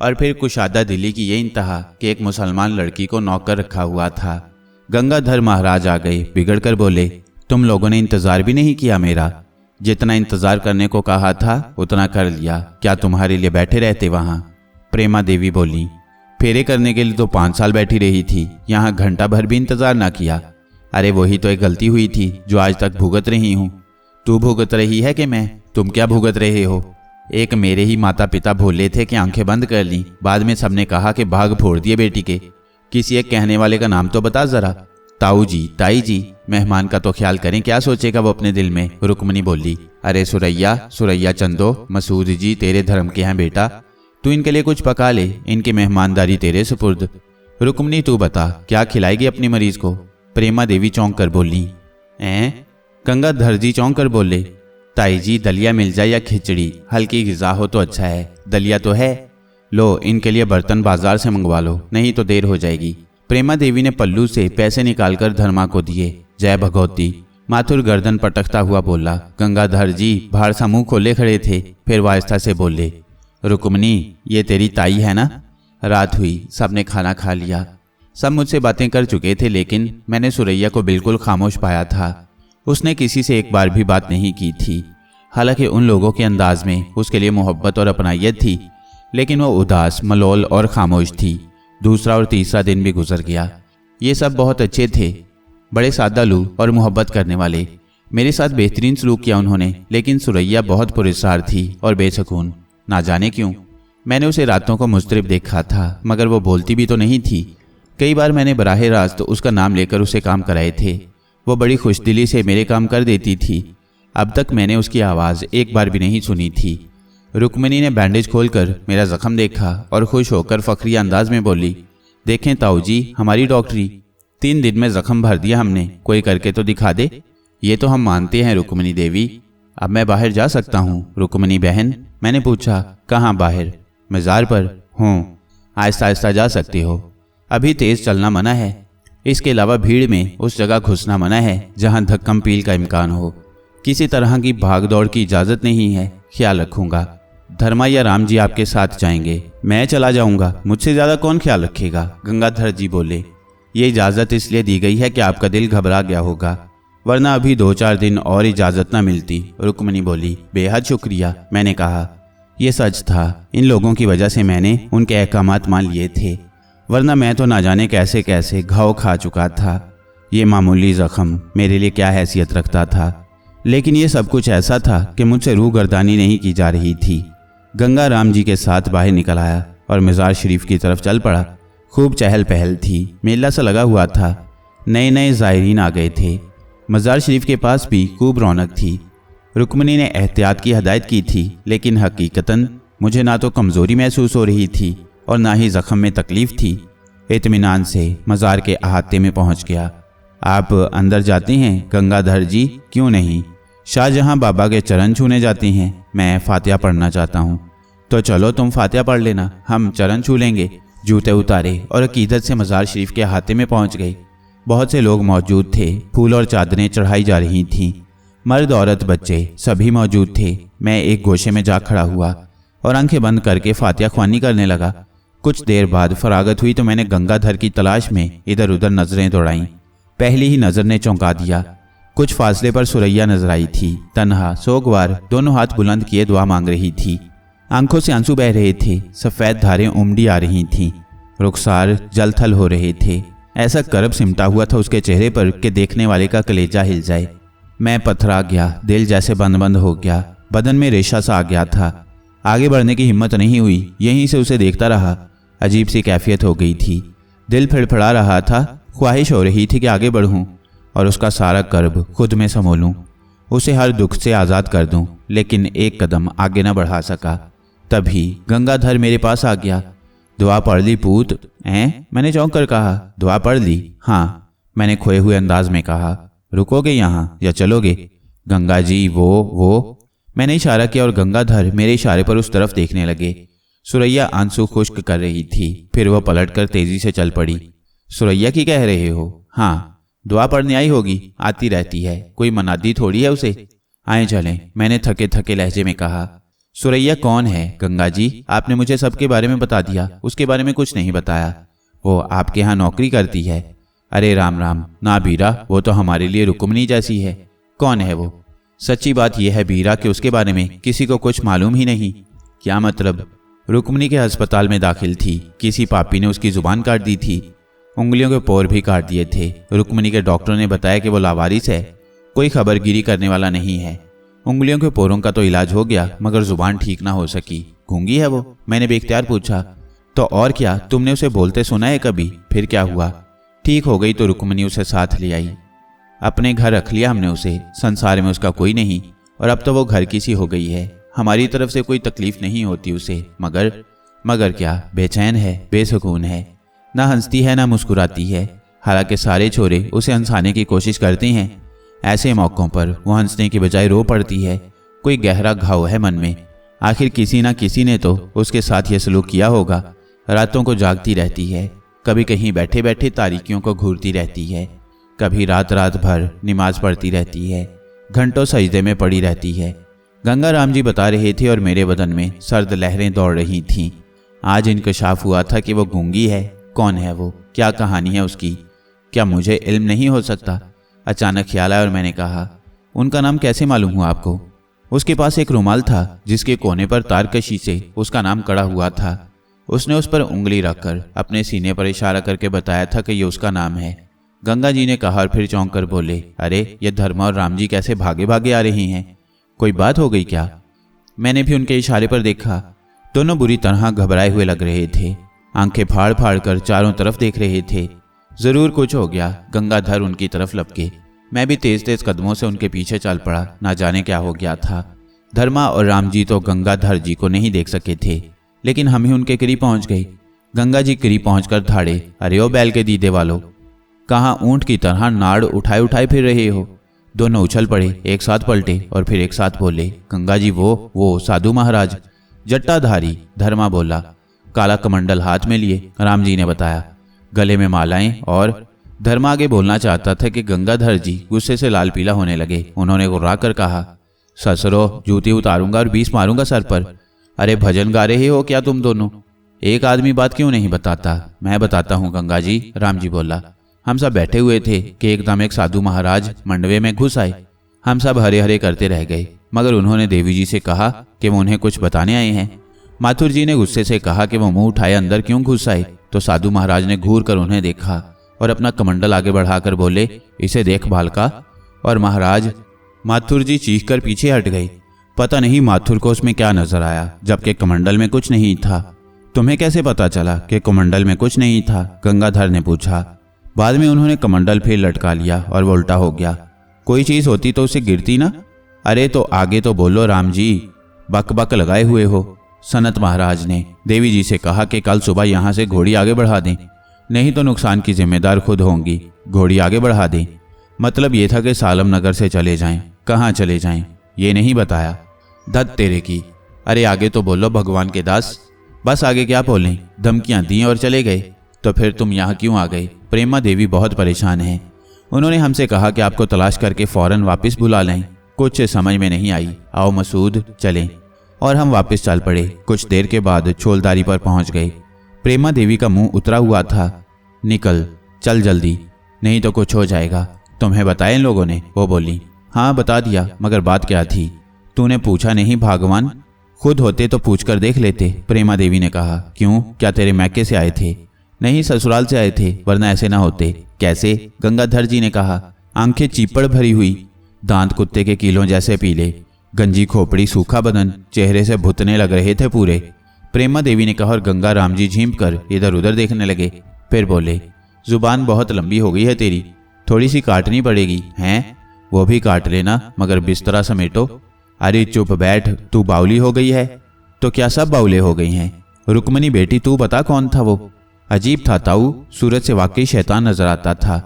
Speaker 1: और फिर कुशादा दिली की ये इंतहा कि एक मुसलमान लड़की को नौकर रखा हुआ था। गंगाधर महाराज आ गए, बिगड़ कर बोले, तुम लोगों ने इंतज़ार भी नहीं किया मेरा। जितना इंतजार करने को कहा था उतना कर लिया, क्या तुम्हारे लिए बैठे रहते वहां? प्रेमा देवी बोली। फेरे करने के लिए तो 5 साल बैठी रही थी, यहाँ घंटा भर भी इंतजार ना किया। अरे वही तो एक गलती हुई थी जो आज तक भुगत रही हूँ। तू भुगत रही है कि मैं? तुम क्या भुगत रहे हो? एक मेरे ही माता पिता भोले थे कि आंखें बंद कर ली, बाद में सबने कहा कि भाग फोड़ दिए बेटी के। किसी एक कहने वाले का नाम तो बता जरा। ताऊ जी, ताई जी, मेहमान का तो ख्याल करें, क्या सोचेगा वो अपने दिल में? रुक्मणी बोली। अरे सुरैया चंदो, मसूद जी तेरे धर्म के हैं बेटा, तू इनके लिए कुछ पका ले, इनकी मेहमानदारी तेरे सुपुर्द। रुक्मणी तू बता, क्या खिलाएगी अपनी मरीज को? प्रेमा देवी चौंक कर बोली। गंगाधर जी चौंक कर बोले। ताई जी दलिया मिल जाए या खिचड़ी, हल्की गिजा हो तो अच्छा है। दलिया तो है, लो इनके लिए बर्तन बाजार से मंगवा लो, नहीं तो देर हो जाएगी। प्रेमा देवी ने पल्लू से पैसे निकालकर धर्मा को दिए। जय भगवती, माथुर गर्दन पटकता हुआ बोला। गंगाधर जी बाहर सा मुंह खोले खड़े थे, फिर वाहिस्ता से बोले। रुक्मणी ये तेरी ताई है ना? रात हुई, सबने खाना खा लिया। सब मुझसे बातें कर चुके थे, लेकिन मैंने सुरैया को बिल्कुल खामोश पाया था। उसने किसी से एक बार भी बात नहीं की थी। हालांकि उन लोगों के अंदाज में उसके लिए मोहब्बत और अपनायत थी, लेकिन वो उदास, मलोल और खामोश थी। दूसरा और तीसरा दिन भी गुजर गया। ये सब बहुत अच्छे थे, बड़े सादालू और मोहब्बत करने वाले। मेरे साथ बेहतरीन सलूक किया उन्होंने, लेकिन सुरैया बहुत पुरस्कार थी और बेसकून। ना जाने क्यों मैंने उसे रातों को मुस्तरिब देखा था, मगर वो बोलती भी तो नहीं थी। कई बार मैंने बराह रास्त उसका नाम लेकर उसे काम कराए थे। वो बड़ी खुशदिली से मेरे काम कर देती थी। अब तक मैंने उसकी आवाज़ एक बार भी नहीं सुनी थी। रुक्मणी ने बैंडेज खोलकर मेरा जख्म देखा और खुश होकर फखरी अंदाज में बोली। देखें ताऊ जी, हमारी डॉक्टरी, 3 दिन में जख्म भर दिया हमने, कोई करके तो दिखा दे। ये तो हम मानते हैं रुक्मणी देवी। अब मैं बाहर जा सकता हूँ? रुक्मणी बहन, मैंने पूछा। कहाँ बाहर? मज़ार पर हूँ। आहिस्ता आहिस्ता जा सकते हो, अभी तेज़ चलना मना है। इसके अलावा भीड़ में उस जगह घुसना मना है जहाँ धक्कम पील का इम्कान हो। किसी तरह की भाग दौड़ की इजाज़त नहीं है, ख्याल रखूँगा। धर्मा या राम जी आपके साथ जाएंगे, मैं चला जाऊँगा, मुझसे ज़्यादा कौन ख्याल रखेगा? गंगाधर जी बोले। ये इजाज़त इसलिए दी गई है कि आपका दिल घबरा गया होगा, वरना अभी 2-4 दिन और इजाज़त न मिलती। रुक्मणी बोली। बेहद शुक्रिया, मैंने कहा। यह सच था, इन लोगों की वजह से मैंने उनके अहकामात मान लिए थे, वरना मैं तो ना जाने कैसे कैसे घाव खा चुका था। ये मामूली जख्म मेरे लिए क्या हैसियत रखता था, लेकिन ये सब कुछ ऐसा था कि मुझसे रूह गर्दानी नहीं की जा रही थी। गंगा राम जी के साथ बाहर निकल आया और मज़ार शरीफ की तरफ चल पड़ा। खूब चहल पहल थी, मेला सा लगा हुआ था, नए नए ज़ायरीन आ गए थे। मज़ार शरीफ के पास भी खूब रौनक थी। रुक्मणी ने एहतियात की हदायत की थी, लेकिन हकीकतन मुझे ना तो कमज़ोरी महसूस हो रही थी और ना ही ज़ख्म में तकलीफ़ थी। इत्मीनान से मज़ार के अहाते में पहुंच गया। आप अंदर जाते हैं गंगाधर जी? क्यों नहीं, शाहजहां बाबा के चरण छूने जाते हैं। मैं फातिहा पढ़ना चाहता हूँ। तो चलो तुम फातिहा पढ़ लेना, हम चरण छू लेंगे। जूते उतारे और अकीदत से मज़ार शरीफ के अहाते में पहुँच गए। बहुत से लोग मौजूद थे, फूल और चादरें चढ़ाई जा रही थीं। मर्द औरत बच्चे सभी मौजूद थे। मैं एक गोशे में जा खड़ा हुआ और आंखें बंद करके फातिहा ख्वानी करने लगा। कुछ देर बाद फरागत हुई तो मैंने गंगाधर की तलाश में इधर उधर नजरें दौड़ाईं। पहली ही नज़र ने चौंका दिया। कुछ फासले पर सुरैया नजर आई थी, तन्हा, सोगवार, दोनों हाथ बुलंद किए दुआ मांग रही थी। आंखों से आंसू बह रहे थे, सफ़ेद धारें उमड़ी आ रही थीं, रुखसार जलथल हो रहे थे। ऐसा करब सिमटा हुआ था उसके चेहरे पर कि देखने वाले का कलेजा हिल जाए। मैं पथरा गया, दिल जैसे बंद बंद हो गया, बदन में रेशा सा आ गया था। आगे बढ़ने की हिम्मत नहीं हुई, यहीं से उसे देखता रहा। अजीब सी कैफियत हो गई थी, दिल फड़फड़ा रहा था, ख्वाहिश हो रही थी कि आगे बढ़ूं और उसका सारा कर्ब खुद में समो लूं, उसे हर दुख से आज़ाद कर दूं, लेकिन एक कदम आगे न बढ़ा सका। तभी गंगाधर मेरे पास आ गया। दुआ पढ़ ली पूत? हैं? मैंने चौंक कर कहा। दुआ पढ़ ली? हाँ, मैंने खोए हुए अंदाज में कहा। रुकोगे यहाँ या चलोगे? गंगा जी वो मैंने इशारा किया और गंगाधर मेरे इशारे पर उस तरफ देखने लगे। सुरैया आंसू खुश्क कर रही थी, फिर वह पलटकर तेजी से चल पड़ी। सुरैया की कह रहे हो? हाँ, दुआ पढ़ने आई होगी, आती रहती है, कोई मनादी थोड़ी है उसे। आए चलें, मैंने थके थके लहजे में कहा। सुरैया कौन है गंगा जी? आपने मुझे सबके बारे में बता दिया, उसके बारे में कुछ नहीं बताया। वो आपके यहाँ नौकरी करती है। अरे राम राम, ना बीरा, वो तो हमारे लिए रुक्मणी जैसी है। कौन है वो? सच्ची बात यह है बीरा कि उसके बारे में किसी को कुछ मालूम ही नहीं। क्या मतलब? रुक्मिणी के अस्पताल में दाखिल थी, किसी पापी ने उसकी जुबान काट दी थी, उंगलियों के पोर भी काट दिए थे। रुक्मिणी के डॉक्टरों ने बताया कि वो लावारिस है, कोई खबरगिरी करने वाला नहीं है। उंगलियों के पोरों का तो इलाज हो गया मगर जुबान ठीक ना हो सकी। गूंगी है वो? मैंने बेख्तियार पूछा। तो और क्या, तुमने उसे बोलते सुना है कभी? फिर क्या हुआ? ठीक हो गई तो रुक्मिणी उसे साथ ले आई, अपने घर रख लिया हमने उसे। संसार में उसका कोई नहीं और अब तो वो घर की सी हो गई है। हमारी तरफ से कोई तकलीफ नहीं होती उसे, मगर क्या, बेचैन है, बेसुकून है, ना हंसती है ना मुस्कुराती है। हालांकि सारे छोरे उसे हंसाने की कोशिश करते हैं, ऐसे मौक़ों पर वो हंसने की बजाय रो पड़ती है। कोई गहरा घाव है मन में। आखिर किसी ना किसी ने तो उसके साथ यह सलूक किया होगा। रातों को जागती रहती है, कभी कहीं बैठे बैठे तारीकियों को घूरती रहती है, कभी रात रात भर नमाज पढ़ती रहती है, घंटों सजदे में पड़ी रहती है। गंगा राम जी बता रहे थे और मेरे बदन में सर्द लहरें दौड़ रही थीं। आज इंकशाफ हुआ था कि वो गूंगी है। कौन है वो? क्या कहानी है उसकी? क्या मुझे इल्म नहीं हो सकता? अचानक ख्याल आया और मैंने कहा, उनका नाम कैसे मालूम हुआ आपको? उसके पास एक रुमाल था जिसके कोने पर तारकशी से उसका नाम कड़ा हुआ था। उसने उस पर उंगली रखकर अपने सीने पर इशारा करके बताया था कि ये उसका नाम है। गंगा जी ने कहा और फिर चौंक कर बोले, अरे ये धर्मा और राम जी कैसे भागे भागे आ रही हैं? कोई बात हो गई क्या? मैंने भी उनके इशारे पर देखा। दोनों बुरी तरह घबराए हुए लग रहे थे, आंखें फाड़ फाड़ कर चारों तरफ देख रहे थे। जरूर कुछ हो गया। गंगाधर उनकी तरफ लपके, मैं भी तेज तेज कदमों से उनके पीछे चल पड़ा। ना जाने क्या हो गया था। धर्मा और राम जी तो गंगाधर जी को नहीं देख सके थे, लेकिन हम ही उनके करीब पहुंच गए। गंगा जी करीब पहुंचकर धाड़े, अरे ओ बैल के दीदे वालों, कहाँ ऊंट की तरह नाड़ उठाए उठाए फिर रहे हो? दोनों उछल पड़े, एक साथ पलटे और फिर एक साथ बोले, गंगा जी वो साधु महाराज जट्टाधारी। धर्मा बोला, काला कमंडल हाथ में लिए। राम जी ने बताया, गले में मालाएं। और धर्मा आगे बोलना चाहता था कि गंगाधर जी गुस्से से लाल पीला होने लगे। उन्होंने गुर्रा कर कहा, ससुरो जूती उतारूंगा और 20 मारूंगा सर पर। अरे भजन गा रहे हो क्या तुम दोनों? एक आदमी बात क्यों नहीं बताता? मैं बताता हूँ गंगा जी। राम जी बोला, हम सब बैठे हुए थे कि एकदम एक साधु महाराज मंडवे में घुस आए। हम सब हरे हरे करते रह गए, मगर उन्होंने देवी जी से कहा कि वो उन्हें कुछ बताने आए हैं। माथुर जी ने गुस्से से कहा कि वो मुंह उठाए अंदर क्यों घुस आए, तो साधु महाराज ने घूर कर उन्हें देखा और अपना कमंडल आगे बढ़ाकर बोले, इसे देख बालका। और महाराज, माथुर जी चीख कर पीछे हट गए। पता नहीं माथुर को उसमें क्या नजर आया, जबकि कमंडल में कुछ नहीं था। तुम्हें कैसे पता चला कि कमंडल में कुछ नहीं था? गंगाधर ने पूछा। बाद में उन्होंने कमंडल फिर लटका लिया और वो उल्टा हो गया। कोई चीज होती तो उसे गिरती ना। अरे तो आगे तो बोलो राम जी, बक बक लगाए हुए हो। सनत महाराज ने देवी जी से कहा कि कल सुबह यहाँ से घोड़ी आगे बढ़ा दें, नहीं तो नुकसान की जिम्मेदार खुद होंगी। घोड़ी आगे बढ़ा दें मतलब ये था कि सालम नगर से चले जाएं। कहाँ चले जाएं ये नहीं बताया। धत तेरे की। अरे आगे तो बोलो भगवान के दास। बस आगे क्या बोलें? धमकियां दी और चले गए। तो फिर तुम यहाँ क्यों आ गए? प्रेमा देवी बहुत परेशान है। उन्होंने हमसे कहा कि आपको तलाश करके फौरन वापस बुला लें। कुछ समझ में नहीं आई। आओ मसूद चलें। और हम वापस चल पड़े। कुछ देर के बाद छोलदारी पर पहुंच गए। प्रेमा देवी का मुंह उतरा हुआ था। निकल, चल जल्दी, नहीं तो कुछ हो जाएगा। तुम्हें बताया इन लोगों ने? वो बोली, हाँ बता दिया, मगर बात क्या थी? तूने पूछा नहीं भागवान? खुद होते तो पूछ कर देख लेते। प्रेमा देवी ने कहा। क्यों, क्या तेरे मैके से आए थे? नहीं, ससुराल से आए थे, वरना ऐसे ना होते। कैसे? गंगाधर जी ने कहा। आंखें चीपड़ भरी हुई, दांत कुत्ते के कीलों जैसे पीले, गंजी खोपड़ी, सूखा बदन, चेहरे से भुतने लग रहे थे पूरे। प्रेमा देवी ने कहा और गंगा राम जी झींप कर इधर उधर देखने लगे। फिर बोले, जुबान बहुत लंबी हो गई है तेरी, थोड़ी सी काटनी पड़ेगी। हैं? वो भी काट लेना, मगर बिस्तरा समेटो। अरे चुप बैठ, तू बाउली हो गई है? तो क्या सब बाउले हो गई हैं? रुक्मणी बेटी, तू बता कौन था वो? अजीब था ताऊ, सूरत से वाकई शैतान नजर आता था।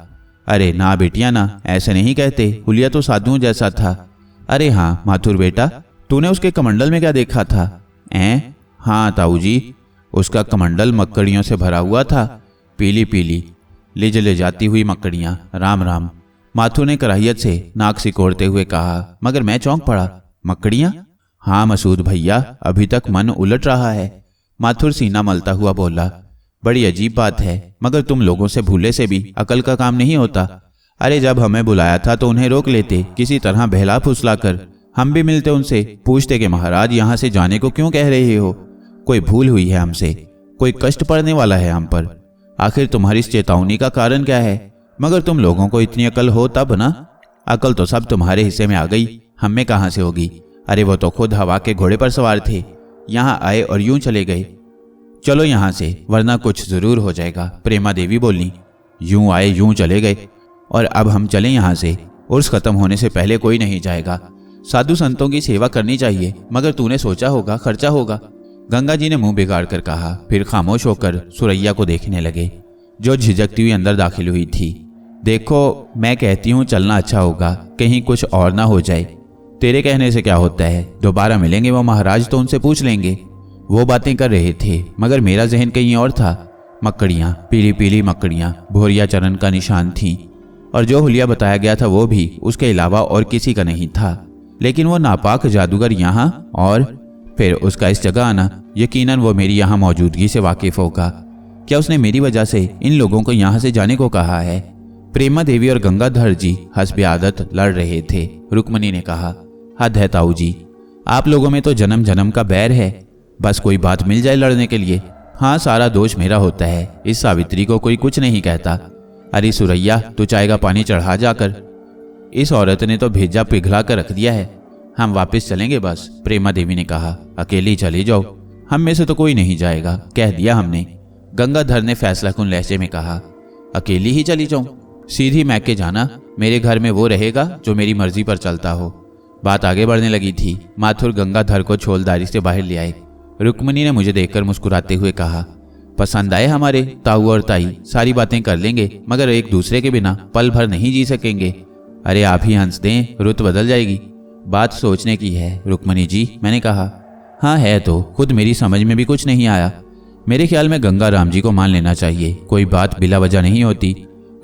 Speaker 1: अरे ना बेटिया ना, ऐसे नहीं कहते, हुलिया तो साधुओं जैसा था। अरे हाँ माथुर बेटा, तूने उसके कमंडल में क्या देखा था? हाँ ताऊ जी, उसका कमंडल मक्कड़ियों से भरा हुआ था, पीली पीली ले जाती हुई मक्कड़ियां। राम राम। माथुर ने कराहियत से नाक सिकोड़ते हुए कहा, मगर मैं चौंक पड़ा। मक्कड़ियां? हाँ मसूद भैया, अभी तक मन उलट रहा है। माथुर सीना मलता हुआ बोला, बड़ी अजीब बात है, मगर तुम लोगों से भूले से भी अकल का काम नहीं होता। अरे जब हमें बुलाया था तो उन्हें रोक लेते, किसी तरह बहला फुसला कर। हम भी मिलते उनसे, पूछते कि महाराज यहाँ से जाने को क्यों कह रहे हो, कोई भूल हुई है हमसे, कोई कष्ट पड़ने वाला है हम पर, आखिर तुम्हारी इस चेतावनी का कारण क्या है। मगर तुम लोगों को इतनी अकल हो तब ना। अकल तो सब तुम्हारे हिस्से में आ गई, हम में कहाँ से होगी। अरे वो तो खुद हवा के घोड़े पर सवार थे, यहाँ आए और यूं चले गए। चलो यहाँ से, वरना कुछ जरूर हो जाएगा, प्रेमा देवी बोली। यूं आए यूं चले गए, और अब हम चलें यहाँ से। उर्स खत्म होने से पहले कोई नहीं जाएगा। साधु संतों की सेवा करनी चाहिए, मगर तूने सोचा होगा खर्चा होगा। गंगा जी ने मुंह बिगाड़ कर कहा, फिर खामोश होकर सुरैया को देखने लगे, जो झिझकती हुई अंदर दाखिल हुई थी। देखो, मैं कहती हूँ चलना अच्छा होगा, कहीं कुछ और ना हो जाए। तेरे कहने से क्या होता है, दोबारा मिलेंगे वो महाराज तो उनसे पूछ लेंगे। वो बातें कर रहे थे, मगर मेरा जहन कहीं और था। मकड़ियाँ, पीली पीली मकड़ियाँ भोरिया चरण का निशान थीं, और जो हुलिया बताया गया था वो भी उसके अलावा और किसी का नहीं था। लेकिन वो नापाक जादूगर यहाँ, और फिर उसका इस जगह आना, यकीनन वो मेरी यहाँ मौजूदगी से वाकिफ होगा। क्या उसने मेरी वजह से इन लोगों को यहाँ से जाने को कहा है। प्रेमा देवी और गंगाधर जी हस्बे आदत लड़ रहे थे। रुक्मणी ने कहा, हद है ताऊ जी, आप लोगों में तो जन्म जन्म का बैर है, बस कोई बात मिल जाए लड़ने के लिए। हाँ, सारा दोष मेरा होता है, इस सावित्री को कोई कुछ नहीं कहता। अरे सुरैया, तू चाय का पानी चढ़ा जाकर, इस औरत ने तो भेजा पिघला कर रख दिया है। हम वापस चलेंगे बस, प्रेमा देवी ने कहा। अकेली चली जाओ, हम में से तो कोई नहीं जाएगा, कह दिया हमने। गंगाधर ने फैसलाकुन लहजे में कहा, अकेली ही चली जाऊं? सीधी मैके जाना, मेरे घर में वो रहेगा जो मेरी मर्जी पर चलता हो। बात आगे बढ़ने लगी थी। माथुर गंगाधर को छोलदारी से बाहर ले आए। रुक्मणी ने मुझे देखकर मुस्कुराते हुए कहा, पसंद आए हमारे ताऊ और ताई, सारी बातें कर लेंगे, मगर एक दूसरे के बिना पल भर नहीं जी सकेंगे। अरे आप ही हंस दें, रुत बदल जाएगी। बात सोचने की है रुक्मणी जी, मैंने कहा। हाँ है तो, खुद मेरी समझ में भी कुछ नहीं आया। मेरे ख्याल में गंगा राम जी को मान लेना चाहिए, कोई बात बिला वजह नहीं होती।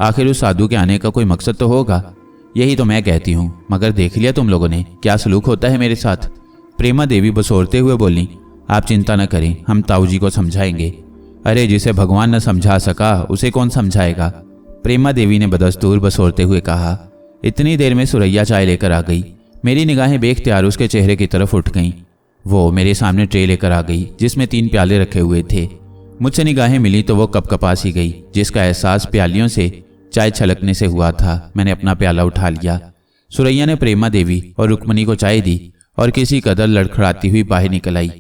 Speaker 1: आखिर उस साधु के आने का कोई मकसद तो होगा, यही तो मैं कहती हूँ। मगर देख लिया तुम लोगों ने क्या सलूक होता है मेरे साथ। प्रेमा देवी बसोरते हुए बोली, आप चिंता न करें, हम ताऊ जी को समझाएंगे। अरे जिसे भगवान न समझा सका उसे कौन समझाएगा, प्रेमा देवी ने बदस्तूर बसोरते हुए कहा। इतनी देर में सुरैया चाय लेकर आ गई। मेरी निगाहें बेख्तियार उसके चेहरे की तरफ उठ गईं। वो मेरे सामने ट्रे लेकर आ गई जिसमें 3 प्याले रखे हुए थे। मुझसे निगाहें मिली तो वो कपकपा सी गई, जिसका एहसास प्यालियों से चाय छलकने से हुआ था। मैंने अपना प्याला उठा लिया। सुरैया ने प्रेमा देवी और रुक्मणी को चाय दी और किसी कदर लड़खड़ाती हुई बाहर निकल आई।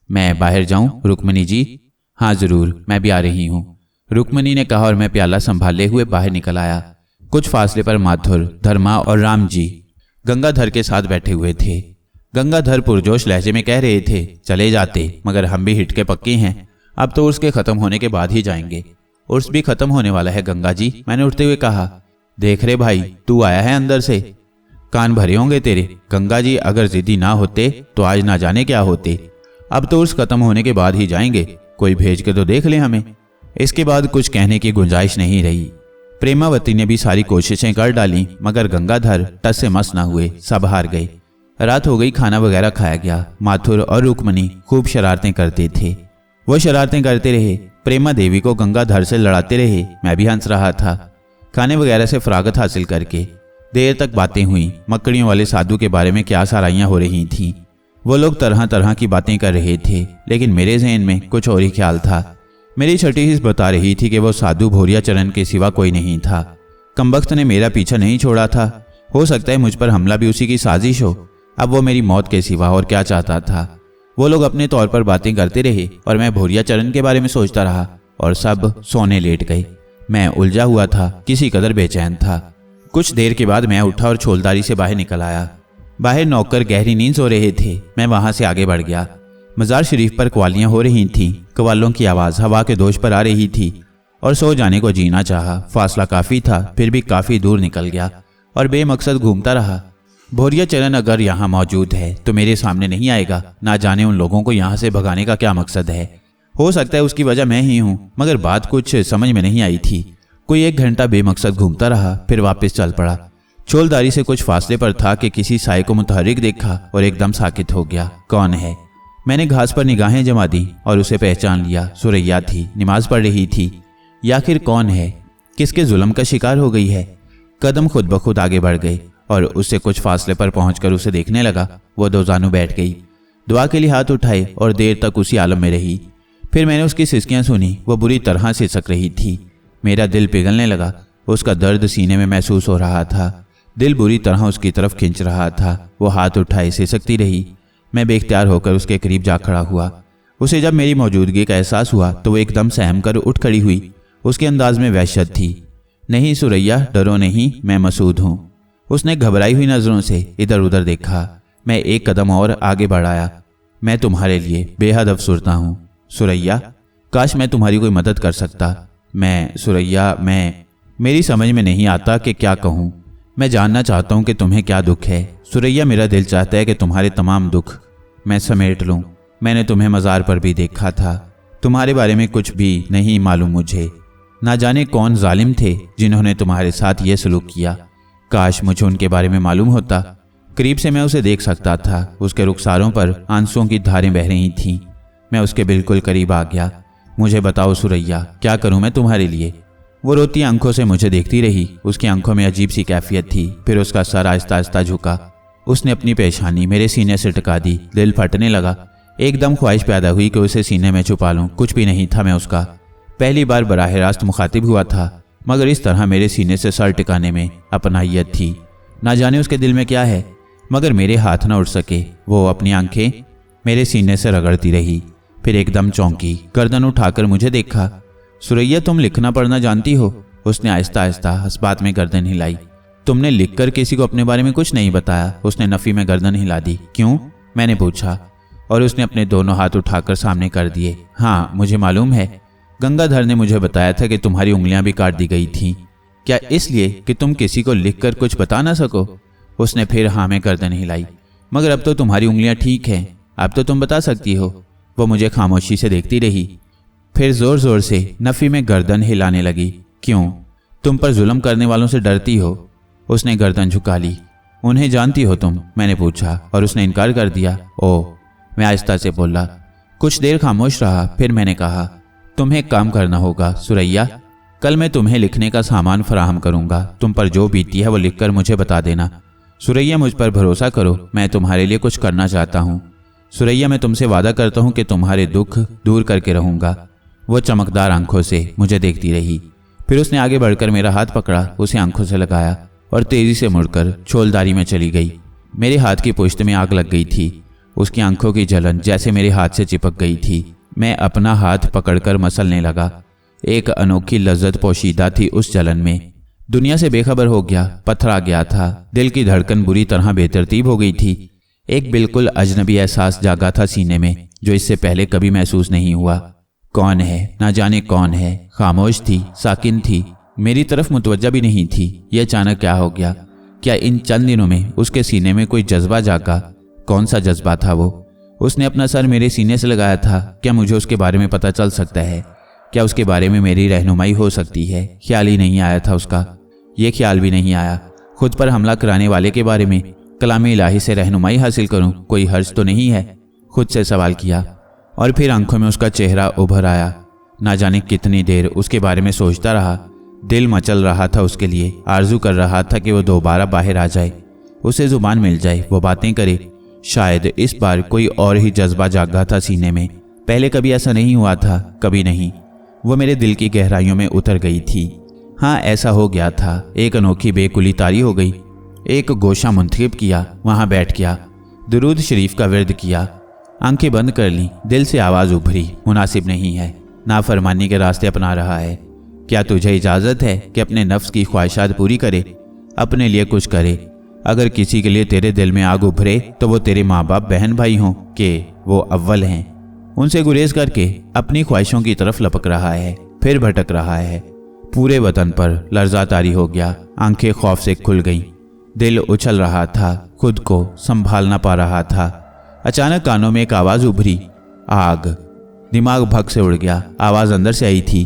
Speaker 1: मैं बाहर जाऊं रुक्मणी जी? हाँ जरूर, मैं भी आ रही हूँ, रुक्मणी ने कहा और मैं प्याला संभाले हुए बाहर निकल आया। कुछ फासले पर माथुर, धर्मा और राम जी गंगाधर के साथ बैठे हुए थे। गंगाधर पुरजोश लहजे में कह रहे थे, चले जाते, मगर हम भी हिट के पक्के हैं, अब तो उर्स के खत्म होने के बाद ही जाएंगे। उर्स भी खत्म होने वाला है गंगा जी, मैंने उठते हुए कहा। देख रे भाई, तू आया है अंदर से, कान भरे होंगे तेरे। गंगा जी अगर जिद्दी ना होते तो आज ना जाने क्या होते। अब तो उर्स खत्म होने के बाद ही जाएंगे, कोई भेज के तो देख ले हमें। इसके बाद कुछ कहने की गुंजाइश नहीं रही। प्रेमावती ने भी सारी कोशिशें कर डाली, मगर गंगाधर टस से मस ना हुए, सब हार गए। रात हो गई, खाना वगैरह खाया गया। माथुर और रुक्मणी खूब शरारतें करते थे। वो शरारतें करते रहे, प्रेमा देवी को गंगाधर से लड़ाते रहे, मैं भी हंस रहा था। खाने वगैरह से फरागत हासिल करके देर तक बातें हुई। मकड़ियों वाले साधु के बारे में क्या साराइयां हो रही थीं। वो लोग तरह तरह की बातें कर रहे थे, लेकिन मेरे ज़हन में कुछ और ही ख्याल था। मेरी छठी हिस्स बता रही थी कि वो साधु भोरिया चरण के सिवा कोई नहीं था। कमबख्त ने मेरा पीछा नहीं छोड़ा था। हो सकता है मुझ पर हमला भी उसी की साजिश हो। अब वो मेरी मौत के सिवा और क्या चाहता था। वो लोग अपने तौर पर बातें करते रहे और मैं भोरिया चरण के बारे में सोचता रहा, और सब सोने लेट गए। मैं उलझा हुआ था, किसी कदर बेचैन था। कुछ देर के बाद मैं उठा और छोलदारी से बाहर निकल आया। बाहर नौकर गहरी नींद सो रहे थे। मैं वहां से आगे बढ़ गया। मजार शरीफ पर कवालियां हो रही थीं। कवालों की आवाज़ हवा के दोष पर आ रही थी और सो जाने को जीना चाहा। फासला काफ़ी था, फिर भी काफ़ी दूर निकल गया और बेमकसद घूमता रहा। भोरिया चरण अगर यहाँ मौजूद है तो मेरे सामने नहीं आएगा। ना जाने उन लोगों को यहाँ से भगाने का क्या मकसद है। हो सकता है उसकी वजह मैं ही हूँ, मगर बात कुछ समझ में नहीं आई थी। कोई 1 घंटा बेमकसद घूमता रहा, फिर वापस चल पड़ा। छोलदारी से कुछ फासले पर था कि किसी साए को मुतहरिक देखा और एकदम साकित हो गया। कौन है? मैंने घास पर निगाहें जमा दी और उसे पहचान लिया। सुरैया थी, नमाज पढ़ रही थी। या आखिर कौन है? किसके जुल्म का शिकार हो गई है? कदम खुद ब खुद आगे बढ़ गए और उससे कुछ फासले पर पहुंचकर उसे देखने लगा। वो दो जानू बैठ गई, दुआ के लिए हाथ उठाए और देर तक उसी आलम में रही। फिर मैंने उसकी सिसकियां सुनी। वो बुरी तरह से सिसक रही थी। मेरा दिल पिघलने लगा। उसका दर्द सीने में महसूस हो रहा था। दिल बुरी तरह उसकी तरफ खिंच रहा था। वो हाथ उठाए सिसकती रही। मैं बेख्तियार होकर उसके करीब जा खड़ा हुआ। उसे जब मेरी मौजूदगी का एहसास हुआ तो वो एकदम सहम कर उठ खड़ी हुई। उसके अंदाज में वहशत थी। नहीं सुरैया, डरो नहीं, मैं मसूद हूँ। उसने घबराई हुई नज़रों से इधर उधर देखा। मैं एक कदम और आगे बढ़ाया। मैं तुम्हारे लिए बेहद अफसुरदा हूँ सुरैया। काश मैं तुम्हारी कोई मदद कर सकता। सुरैया, मेरी समझ में नहीं आता कि क्या कहूँ। मैं जानना चाहता हूँ कि तुम्हें क्या दुख है सुरैया। मेरा दिल चाहता है कि तुम्हारे तमाम दुख मैं समेट लूँ। मैंने तुम्हें मज़ार पर भी देखा था। तुम्हारे बारे में कुछ भी नहीं मालूम मुझे। ना जाने कौन जालिम थे जिन्होंने तुम्हारे साथ ये सलूक किया। काश मुझे उनके बारे में मालूम होता। करीब से मैं उसे देख सकता था। उसके रुखसारों पर आंसुओं की धारें बह रही थीं। मैं उसके बिल्कुल करीब आ गया। मुझे बताओ सुरैया, क्या करूं मैं तुम्हारे लिए? वो रोती आंखों से मुझे देखती रही। उसकी आंखों में अजीब सी कैफियत थी। फिर उसका सर आहिस्ता आहिस्ता झुका। उसने अपनी पेशानी मेरे सीने से टिका दी। दिल फटने लगा। एकदम ख्वाहिश पैदा हुई कि उसे सीने में छुपा लूं। कुछ भी नहीं था मैं उसका। पहली बार बराह रास्त मुखातिब हुआ था, मगर इस तरह मेरे सीने से सर टिकाने में अपनाहियत थी। ना जाने उसके दिल में क्या है, मगर मेरे हाथ न उठ सके। वो अपनी आंखें मेरे सीने से रगड़ती रही। फिर एकदम चौंकी, गर्दन उठाकर मुझे देखा। सुरैया, तुम लिखना पढ़ना जानती हो? उसने आहिस्ता आहिस्ता हस्बात में गर्दन हिलाई। तुमने लिखकर किसी को अपने बारे में कुछ नहीं बताया? उसने नफी में गर्दन हिला दी। क्यों? मैंने पूछा, और उसने अपने दोनों हाथ उठाकर सामने कर दिए। हाँ, मुझे मालूम है। गंगाधर ने मुझे बताया था कि तुम्हारी उंगलियां भी काट दी गई थीं। क्या इसलिए कि तुम किसी को लिखकर कुछ बता ना सको? उसने फिर हाँ में गर्दन हिलाई। मगर अब तो तुम्हारी उंगलियां ठीक हैं, अब तो तुम बता सकती हो। वो मुझे खामोशी से देखती रही। फिर जोर जोर से नफी में गर्दन हिलाने लगी। क्यों? तुम पर जुल्म करने वालों से डरती हो? उसने गर्दन झुका ली। उन्हें जानती हो तुम? मैंने पूछा, और उसने इनकार कर दिया। ओह, मैं आहिस्ता से बोला। कुछ देर खामोश रहा। फिर मैंने कहा, तुम्हें एक काम करना होगा सुरैया। कल मैं तुम्हें लिखने का सामान फराहम करूंगा। तुम पर जो बीती है वो लिखकर मुझे बता देना। सुरैया, मुझ पर भरोसा करो। मैं तुम्हारे लिए कुछ करना चाहता हूँ सुरैया। मैं तुमसे वादा करता हूँ कि तुम्हारे दुख दूर करके रहूंगा। वो चमकदार आंखों से मुझे देखती रही। फिर उसने आगे बढ़कर मेरा हाथ पकड़ा, उसे आंखों से लगाया और तेजी से मुड़कर छोलदारी में चली गई। मेरे हाथ की पुश्त में आग लग गई थी। उसकी आंखों की जलन जैसे मेरे हाथ से चिपक गई थी। मैं अपना हाथ पकड़कर मसलने लगा। एक अनोखी लज्जत पोशीदा थी उस जलन में। दुनिया से बेखबर हो गया, पत्थर आ गया था। दिल की धड़कन बुरी तरह बेतरतीब हो गई थी। एक बिल्कुल अजनबी एहसास जागा था सीने में, जो इससे पहले कभी महसूस नहीं हुआ। कौन है? ना जाने कौन है। खामोश थी, साकिन थी, मेरी तरफ मुतवज्जा भी नहीं थी। यह अचानक क्या हो गया? क्या इन चंद दिनों में उसके सीने में कोई जज्बा जागा? कौन सा जज्बा था वो? उसने अपना सर मेरे सीने से लगाया था। क्या मुझे उसके बारे में पता चल सकता है? क्या उसके बारे में मेरी रहनुमाई हो सकती है? ख्याल ही नहीं आया था उसका। ये ख्याल भी नहीं आया खुद पर हमला कराने वाले के बारे में कलाम इलाही से रहनुमाई हासिल करूं। कोई हर्ज तो नहीं है? खुद से सवाल किया, और फिर आंखों में उसका चेहरा उभर आया। ना जाने कितनी देर उसके बारे में सोचता रहा। दिल मचल रहा था उसके लिए। आरजू कर रहा था कि वो दोबारा बाहर आ जाए, उसे जुबान मिल जाए, वो बातें करे। शायद इस बार कोई और ही जज्बा जागा था सीने में। पहले कभी ऐसा नहीं हुआ था, कभी नहीं। वो मेरे दिल की गहराइयों में उतर गई थी। हाँ, ऐसा हो गया था। एक अनोखी बेकुली तारी हो गई। एक गोशा मुंतखब किया, वहां बैठ गया, दुरूद शरीफ का विर्द किया, आंखें बंद कर ली। दिल से आवाज़ उभरी, मुनासिब नहीं है, नाफरमानी के रास्ते अपना रहा है। क्या तुझे इजाज़त है कि अपने नफ्स की ख्वाहिशात पूरी करे, अपने लिए कुछ करे? अगर किसी के लिए तेरे दिल में आग उभरे तो वो तेरे माँ बाप, बहन भाई हों कि वो अव्वल हैं। उनसे गुरेज करके अपनी ख्वाहिशों की तरफ लपक रहा है, फिर भटक रहा है। पूरे वतन पर लर्जा तारी हो गया। आंखें खौफ से खुल गईं। दिल उछल रहा था, खुद को संभाल ना पा रहा था। अचानक कानों में एक आवाज़ उभरी, आग। दिमाग भग से उड़ गया। आवाज़ अंदर से आई थी।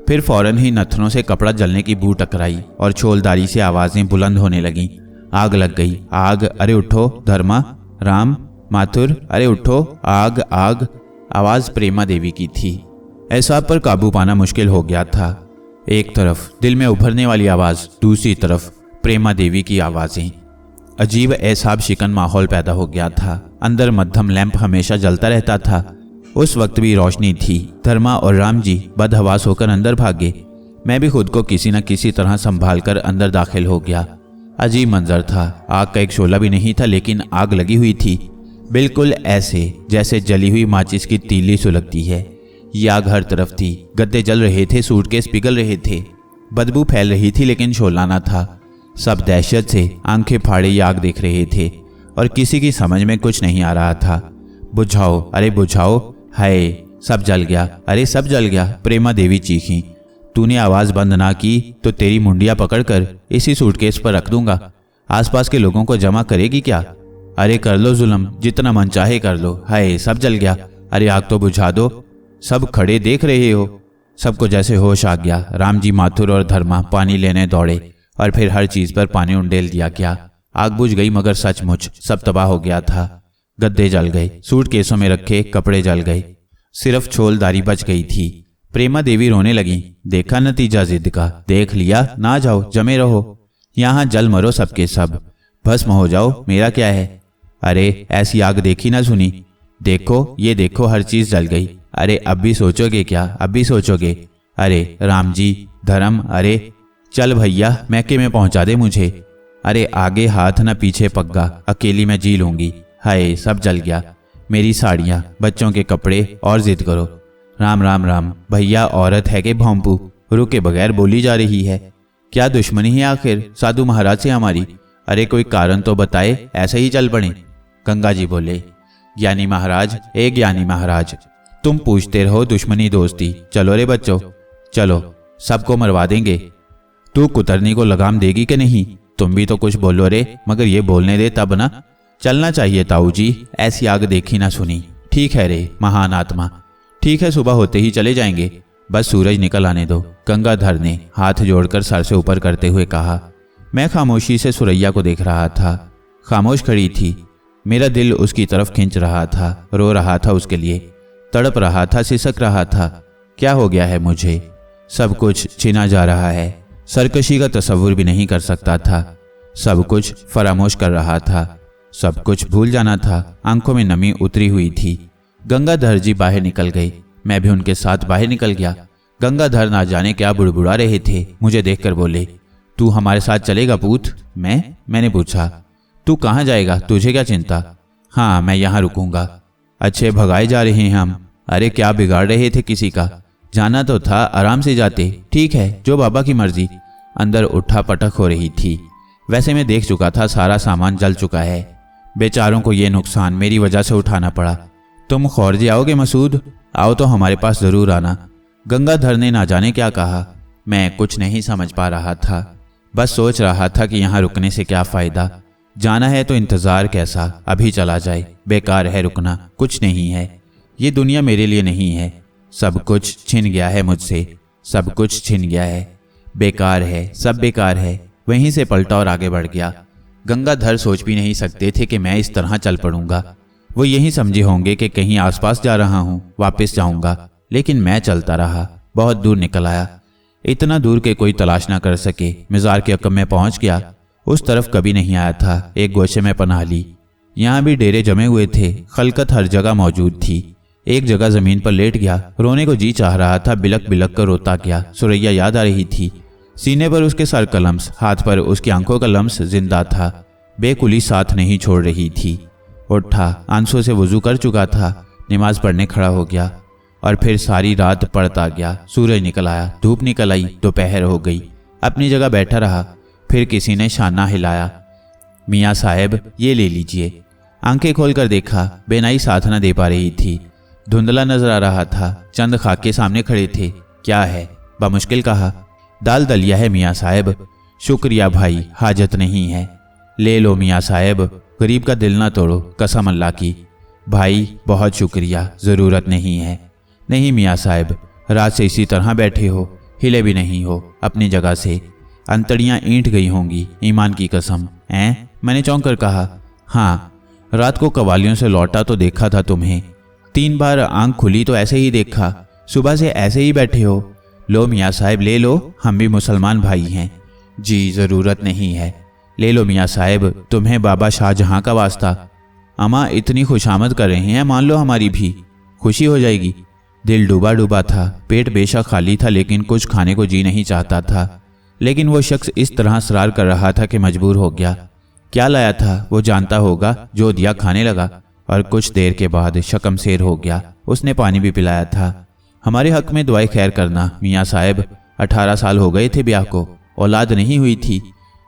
Speaker 1: फिर फौरन ही नथनों से कपड़ा जलने की बू टकराई और छोलदारी से आवाज़ें बुलंद होने लगीं। आग लग गई। आग! अरे उठो धर्मा, राम, माथुर, अरे उठो, आग आग। आवाज़ प्रेमा देवी की थी। एहसास पर काबू पाना मुश्किल हो गया था। एक तरफ दिल में उभरने वाली आवाज़, दूसरी तरफ प्रेमा देवी की आवाज़ें। अजीब एसाब शिकन माहौल पैदा हो गया था। अंदर मध्यम लैंप हमेशा जलता रहता था। उस वक्त भी रोशनी थी। धर्मा और राम जी बदहवास होकर अंदर भागे। मैं भी खुद को किसी न किसी तरह संभाल कर अंदर दाखिल हो गया। अजीब मंजर था। आग का एक शोला भी नहीं था, लेकिन आग लगी हुई थी, बिल्कुल ऐसे जैसे जली हुई माचिस की तीली सुलगती है। ये आग हर तरफ थी। गद्दे जल रहे थे, सूटकेस पिघल रहे थे, बदबू फैल रही थी, लेकिन शोला न था। सब दहशत से आंखें फाड़े ये आग देख रहे थे और किसी की समझ में कुछ नहीं आ रहा था। बुझाओ, अरे बुझाओ, हाय सब जल गया, अरे सब जल गया, प्रेमा देवी चीखी। तूने आवाज़ बंद ना की तो तेरी मुंडिया पकड़कर इसी सूटकेस पर रख दूंगा। आसपास के लोगों को जमा करेगी क्या? अरे कर लो जुल्म, जितना मन चाहे कर लो। हाय सब जल गया, अरे आग तो बुझा दो। सब खड़े देख रहे हो। सबको जैसे होश आ गया। राम जी, माथुर और धर्मा पानी लेने दौड़े और फिर हर चीज पर पानी उंडेल दिया गया। आग बुझ गई, मगर सचमुच सब तबाह हो गया था। गद्दे जल गए, सूटकेसों में रखे कपड़े जल गए, सिर्फ छोलदारी बच गई थी। प्रेमा देवी रोने लगी। देखा नतीजा जिद का, देख लिया, ना जाओ, जमे रहो यहाँ, जल मरो सबके सब, भस्म हो जाओ, मेरा क्या है। अरे ऐसी आग देखी ना सुनी। देखो, ये देखो, हर चीज जल गई। अरे अब भी सोचोगे क्या? अब भी सोचोगे? अरे राम जी, धर्म, अरे चल भैया, मैके में पहुंचा दे मुझे। अरे आगे हाथ न पीछे पग्गा, अकेली मैं जी लूंगी। हाय सब जल गया, मेरी साड़ियाँ, बच्चों के कपड़े, और जिद करो। राम राम राम, भैया औरत है कि भोंपू, रुके बगैर बोली जा रही है। क्या दुश्मनी है आखिर साधु महाराज से हमारी? अरे कोई कारण तो बताए, ऐसे ही चल पड़े। गंगा जी बोले, ज्ञानी महाराज, ए ज्ञानी महाराज, तुम पूछते रहो दुश्मनी दोस्ती, चलो रे बच्चों चलो, सबको मरवा देंगे। तू कुतरनी को लगाम देगी कि नहीं? तुम भी तो कुछ बोलो रे, मगर ये बोलने दे तब ना। चलना चाहिए ताऊ जी, ऐसी आग देखी ना सुनी। ठीक है रे महान आत्मा, ठीक है, सुबह होते ही चले जाएंगे, बस सूरज निकल आने दो। गंगाधर ने हाथ जोड़कर सर से ऊपर करते हुए कहा। मैं खामोशी से सुरैया को देख रहा था। खामोश खड़ी थी। मेरा दिल उसकी तरफ खींच रहा था, रो रहा था उसके लिए, तड़प रहा था, सिसक रहा था। क्या हो गया है मुझे? सब कुछ छीना जा रहा है। सरकशी का तस्वुर भी नहीं कर सकता था। सब कुछ फरामोश कर रहा था, सब कुछ भूल जाना था। आंखों में नमी उतरी हुई थी। गंगाधर जी बाहर निकल गए, मैं भी उनके साथ बाहर निकल गया। गंगाधर ना जाने क्या बुड़बुड़ा रहे थे। मुझे देखकर बोले, तू हमारे साथ चलेगा पूत? मैंने पूछा, तू कहाँ जाएगा, तुझे क्या चिंता? हाँ मैं यहाँ रुकूंगा। अच्छे भगाए जा रहे हैं हम। अरे क्या बिगाड़ रहे थे किसी का? जाना तो था, आराम से जाते। ठीक है, जो बाबा की मर्जी। अंदर उठा पटक हो रही थी। वैसे मैं देख चुका था, सारा सामान जल चुका है। बेचारों को ये नुकसान मेरी वजह से उठाना पड़ा। तुम खौरजे आओगे मसूद? आओ तो हमारे पास जरूर आना। गंगाधर ने ना जाने क्या कहा। मैं कुछ नहीं समझ पा रहा था, बस सोच रहा था कि यहाँ रुकने से क्या फायदा। जाना है तो इंतजार कैसा, अभी चला जाए, बेकार है रुकना, कुछ नहीं है। ये दुनिया मेरे लिए नहीं है। सब कुछ छिन गया है मुझसे, सब कुछ छिन गया है, बेकार है, सब बेकार है। वहीं से पलटा और आगे बढ़ गया। गंगाधर सोच भी नहीं सकते थे कि मैं इस तरह चल पड़ूंगा। वो यही समझे होंगे कि कहीं आसपास जा रहा हूँ, वापस जाऊंगा, लेकिन मैं चलता रहा। बहुत दूर निकल आया, इतना दूर के कोई तलाश ना कर सके। मज़ार के अकब में पहुंच गया। उस तरफ कभी नहीं आया था। एक गोशे में पनाह ली। यहाँ भी डेरे जमे हुए थे, खलकत हर जगह मौजूद थी। एक जगह जमीन पर लेट गया। रोने को जी चाह रहा था, बिलक बिलक कर रोता गया। सुरैया याद आ रही थी। सीने पर उसके सर का लम्स, हाथ पर उसकी आंखों का लम्स जिंदा था। बेकुली साथ नहीं छोड़ रही थी। उठा, आंसू से वजू कर चुका था, नमाज पढ़ने खड़ा हो गया और फिर सारी रात पढ़ता गया। सूरज निकल आया, धूप निकल आई, दोपहर हो गई। अपनी जगह बैठा रहा। फिर किसी ने शाना हिलाया। मियाँ साहब ये ले लीजिए। आंखें खोलकर देखा, बेनाई साथ न दे पा रही थी। धुंधला नजर आ रहा था। चंद खाके सामने खड़े थे। क्या है? बामुश्किल कहा। दाल दलिया है मियाँ साहब। शुक्रिया भाई, हाजत नहीं है। ले लो मियाँ साहब, गरीब का दिल ना तोड़ो, कसम अल्लाह की। भाई बहुत शुक्रिया, ज़रूरत नहीं है। नहीं मियाँ साहब, रात से इसी तरह बैठे हो, हिले भी नहीं हो अपनी जगह से। अंतड़ियाँ ईंट गई होंगी, ईमान की कसम। हैं? मैंने चौंक कर कहा। हाँ, रात को कवालियों से लौटा तो देखा था तुम्हें। 3 बार आंख खुली तो ऐसे ही देखा। सुबह से ऐसे ही बैठे हो। लो मियाँ साहब ले लो, हम भी मुसलमान भाई हैं। जी ज़रूरत नहीं है। ले लो मियाँ साहब, तुम्हें बाबा शाहजहाँ का वास्ता। अम्मा इतनी खुशामद कर रहे हैं, मान लो हमारी भी खुशी हो जाएगी। दिल डूबा डूबा था, पेट बेशक खाली था, लेकिन कुछ खाने को जी नहीं चाहता था। लेकिन वो शख्स इस तरह असरार कर रहा था कि मजबूर हो गया। क्या लाया था वो जानता होगा, जो दिया खाने लगा और कुछ देर के बाद शकमसेर हो गया। उसने पानी भी पिलाया था। हमारे हक में दुआएं खैर करना मियाँ साहब। 18 साल हो गए थे ब्याह को, औलाद नहीं हुई थी।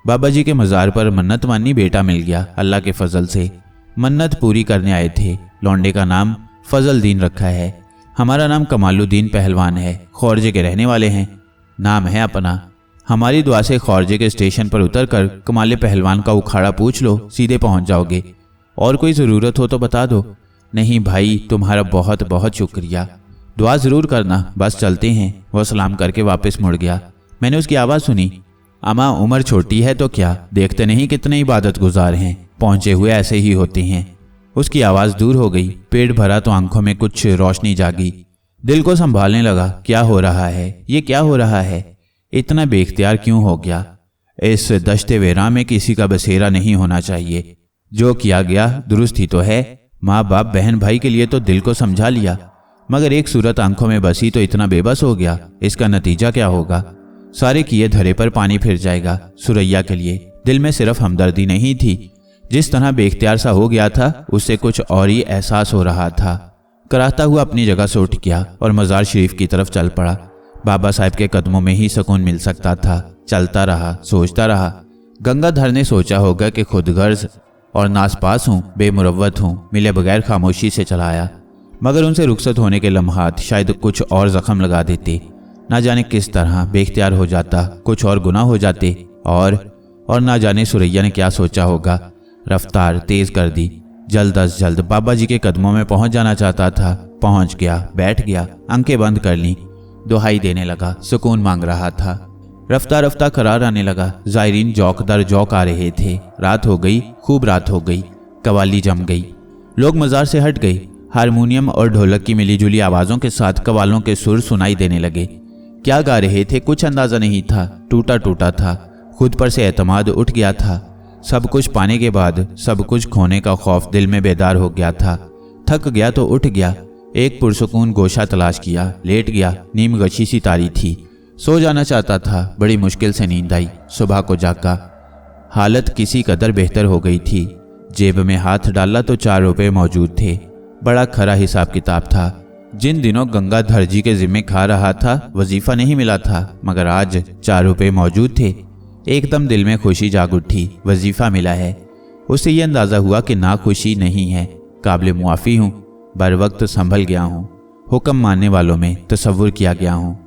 Speaker 1: बाबा जी के मज़ार पर मन्नत मानी, बेटा मिल गया अल्लाह के फजल से। मन्नत पूरी करने आए थे। लौंडे का नाम फजलदीन रखा है। हमारा नाम कमालुद्दीन पहलवान है। खौरजे के रहने वाले हैं, नाम है अपना। हमारी दुआ से खौरजे के स्टेशन पर उतरकर कमाल पहलवान का उखाड़ा पूछ लो, सीधे पहुंच जाओगे। और कोई ज़रूरत हो तो बता दो। नहीं भाई, तुम्हारा बहुत बहुत शुक्रिया। दुआ ज़रूर करना, बस चलते हैं। वह सलाम करके वापस मुड़ गया। मैंने उसकी आवाज़ सुनी, अम्मा उम्र छोटी है तो क्या, देखते नहीं कितने इबादत गुजार हैं, पहुंचे हुए ऐसे ही होते हैं। उसकी आवाज़ दूर हो गई। पेट भरा तो आंखों में कुछ रोशनी जागी। दिल को संभालने लगा। क्या हो रहा है, ये क्या हो रहा है? इतना बेख्तियार क्यों हो गया? इस दश्ते वेरा में किसी का बसेरा नहीं होना चाहिए। जो किया गया दुरुस्त ही तो है। माँ बाप बहन भाई के लिए तो दिल को समझा लिया, मगर एक सूरत आंखों में बसी तो इतना बेबस हो गया। इसका नतीजा क्या होगा? सारे किए धरे पर पानी फिर जाएगा। सुरैया के लिए दिल में सिर्फ हमदर्दी नहीं थी, जिस तरह बेख्तियार सा हो गया था, उससे कुछ और ही एहसास हो रहा था। कराहता हुआ अपनी जगह से उठ गया और मज़ार शरीफ की तरफ चल पड़ा। बाबा साहब के कदमों में ही सुकून मिल सकता था। चलता रहा, सोचता रहा। गंगाधर ने सोचा होगा कि खुदगर्ज और नासपास हूँ, बेमुरव्वत हूँ, मिले बगैर खामोशी से चलाया, मगर उनसे रुखसत होने के लम्हात शायद कुछ और जख्म लगा देते। ना जाने किस तरह बेख्तियार हो जाता, कुछ और गुनाह हो जाते। और ना जाने सुरैया ने क्या सोचा होगा। रफ्तार तेज कर दी। जल्द अज जल्द बाबा जी के कदमों में पहुंच जाना चाहता था। पहुंच गया, बैठ गया, आंखें बंद कर ली, दुहाई देने लगा, सुकून मांग रहा था। रफ्ता रफ्ता करार आने लगा। जायरीन जौक दर जौक आ रहे थे। रात हो गई, खूब रात हो गई। कवाली जम गई। लोग मज़ार से हट गए। हारमोनियम और ढोलक की मिलीजुली आवाज़ों के साथ कवालों के सुर सुनाई देने लगे। क्या गा रहे थे कुछ अंदाज़ा नहीं था। टूटा टूटा था। खुद पर से एतमाद उठ गया था। सब कुछ पाने के बाद सब कुछ खोने का खौफ दिल में बेदार हो गया था। थक गया तो उठ गया। एक पुरसुकून गोशा तलाश किया, लेट गया। नीम गशी सी तारी थी। सो जाना चाहता था। बड़ी मुश्किल से नींद आई। सुबह को जागा। हालत किसी कदर बेहतर हो गई थी। जेब में हाथ डाला तो 4 रुपए मौजूद थे। बड़ा खरा हिसाब किताब था। जिन दिनों गंगाधर जी के जिम्मे खा रहा था, वजीफा नहीं मिला था, मगर आज 4 रुपए मौजूद थे। एकदम दिल में खुशी जाग उठी। वजीफा मिला है। उससे ये अंदाज़ा हुआ कि ना खुशी नहीं है, काबिल मुआफ़ी हूँ, बर वक्त संभल गया हूँ, हुक्म मानने वालों में तसव्वुर किया गया हूँ।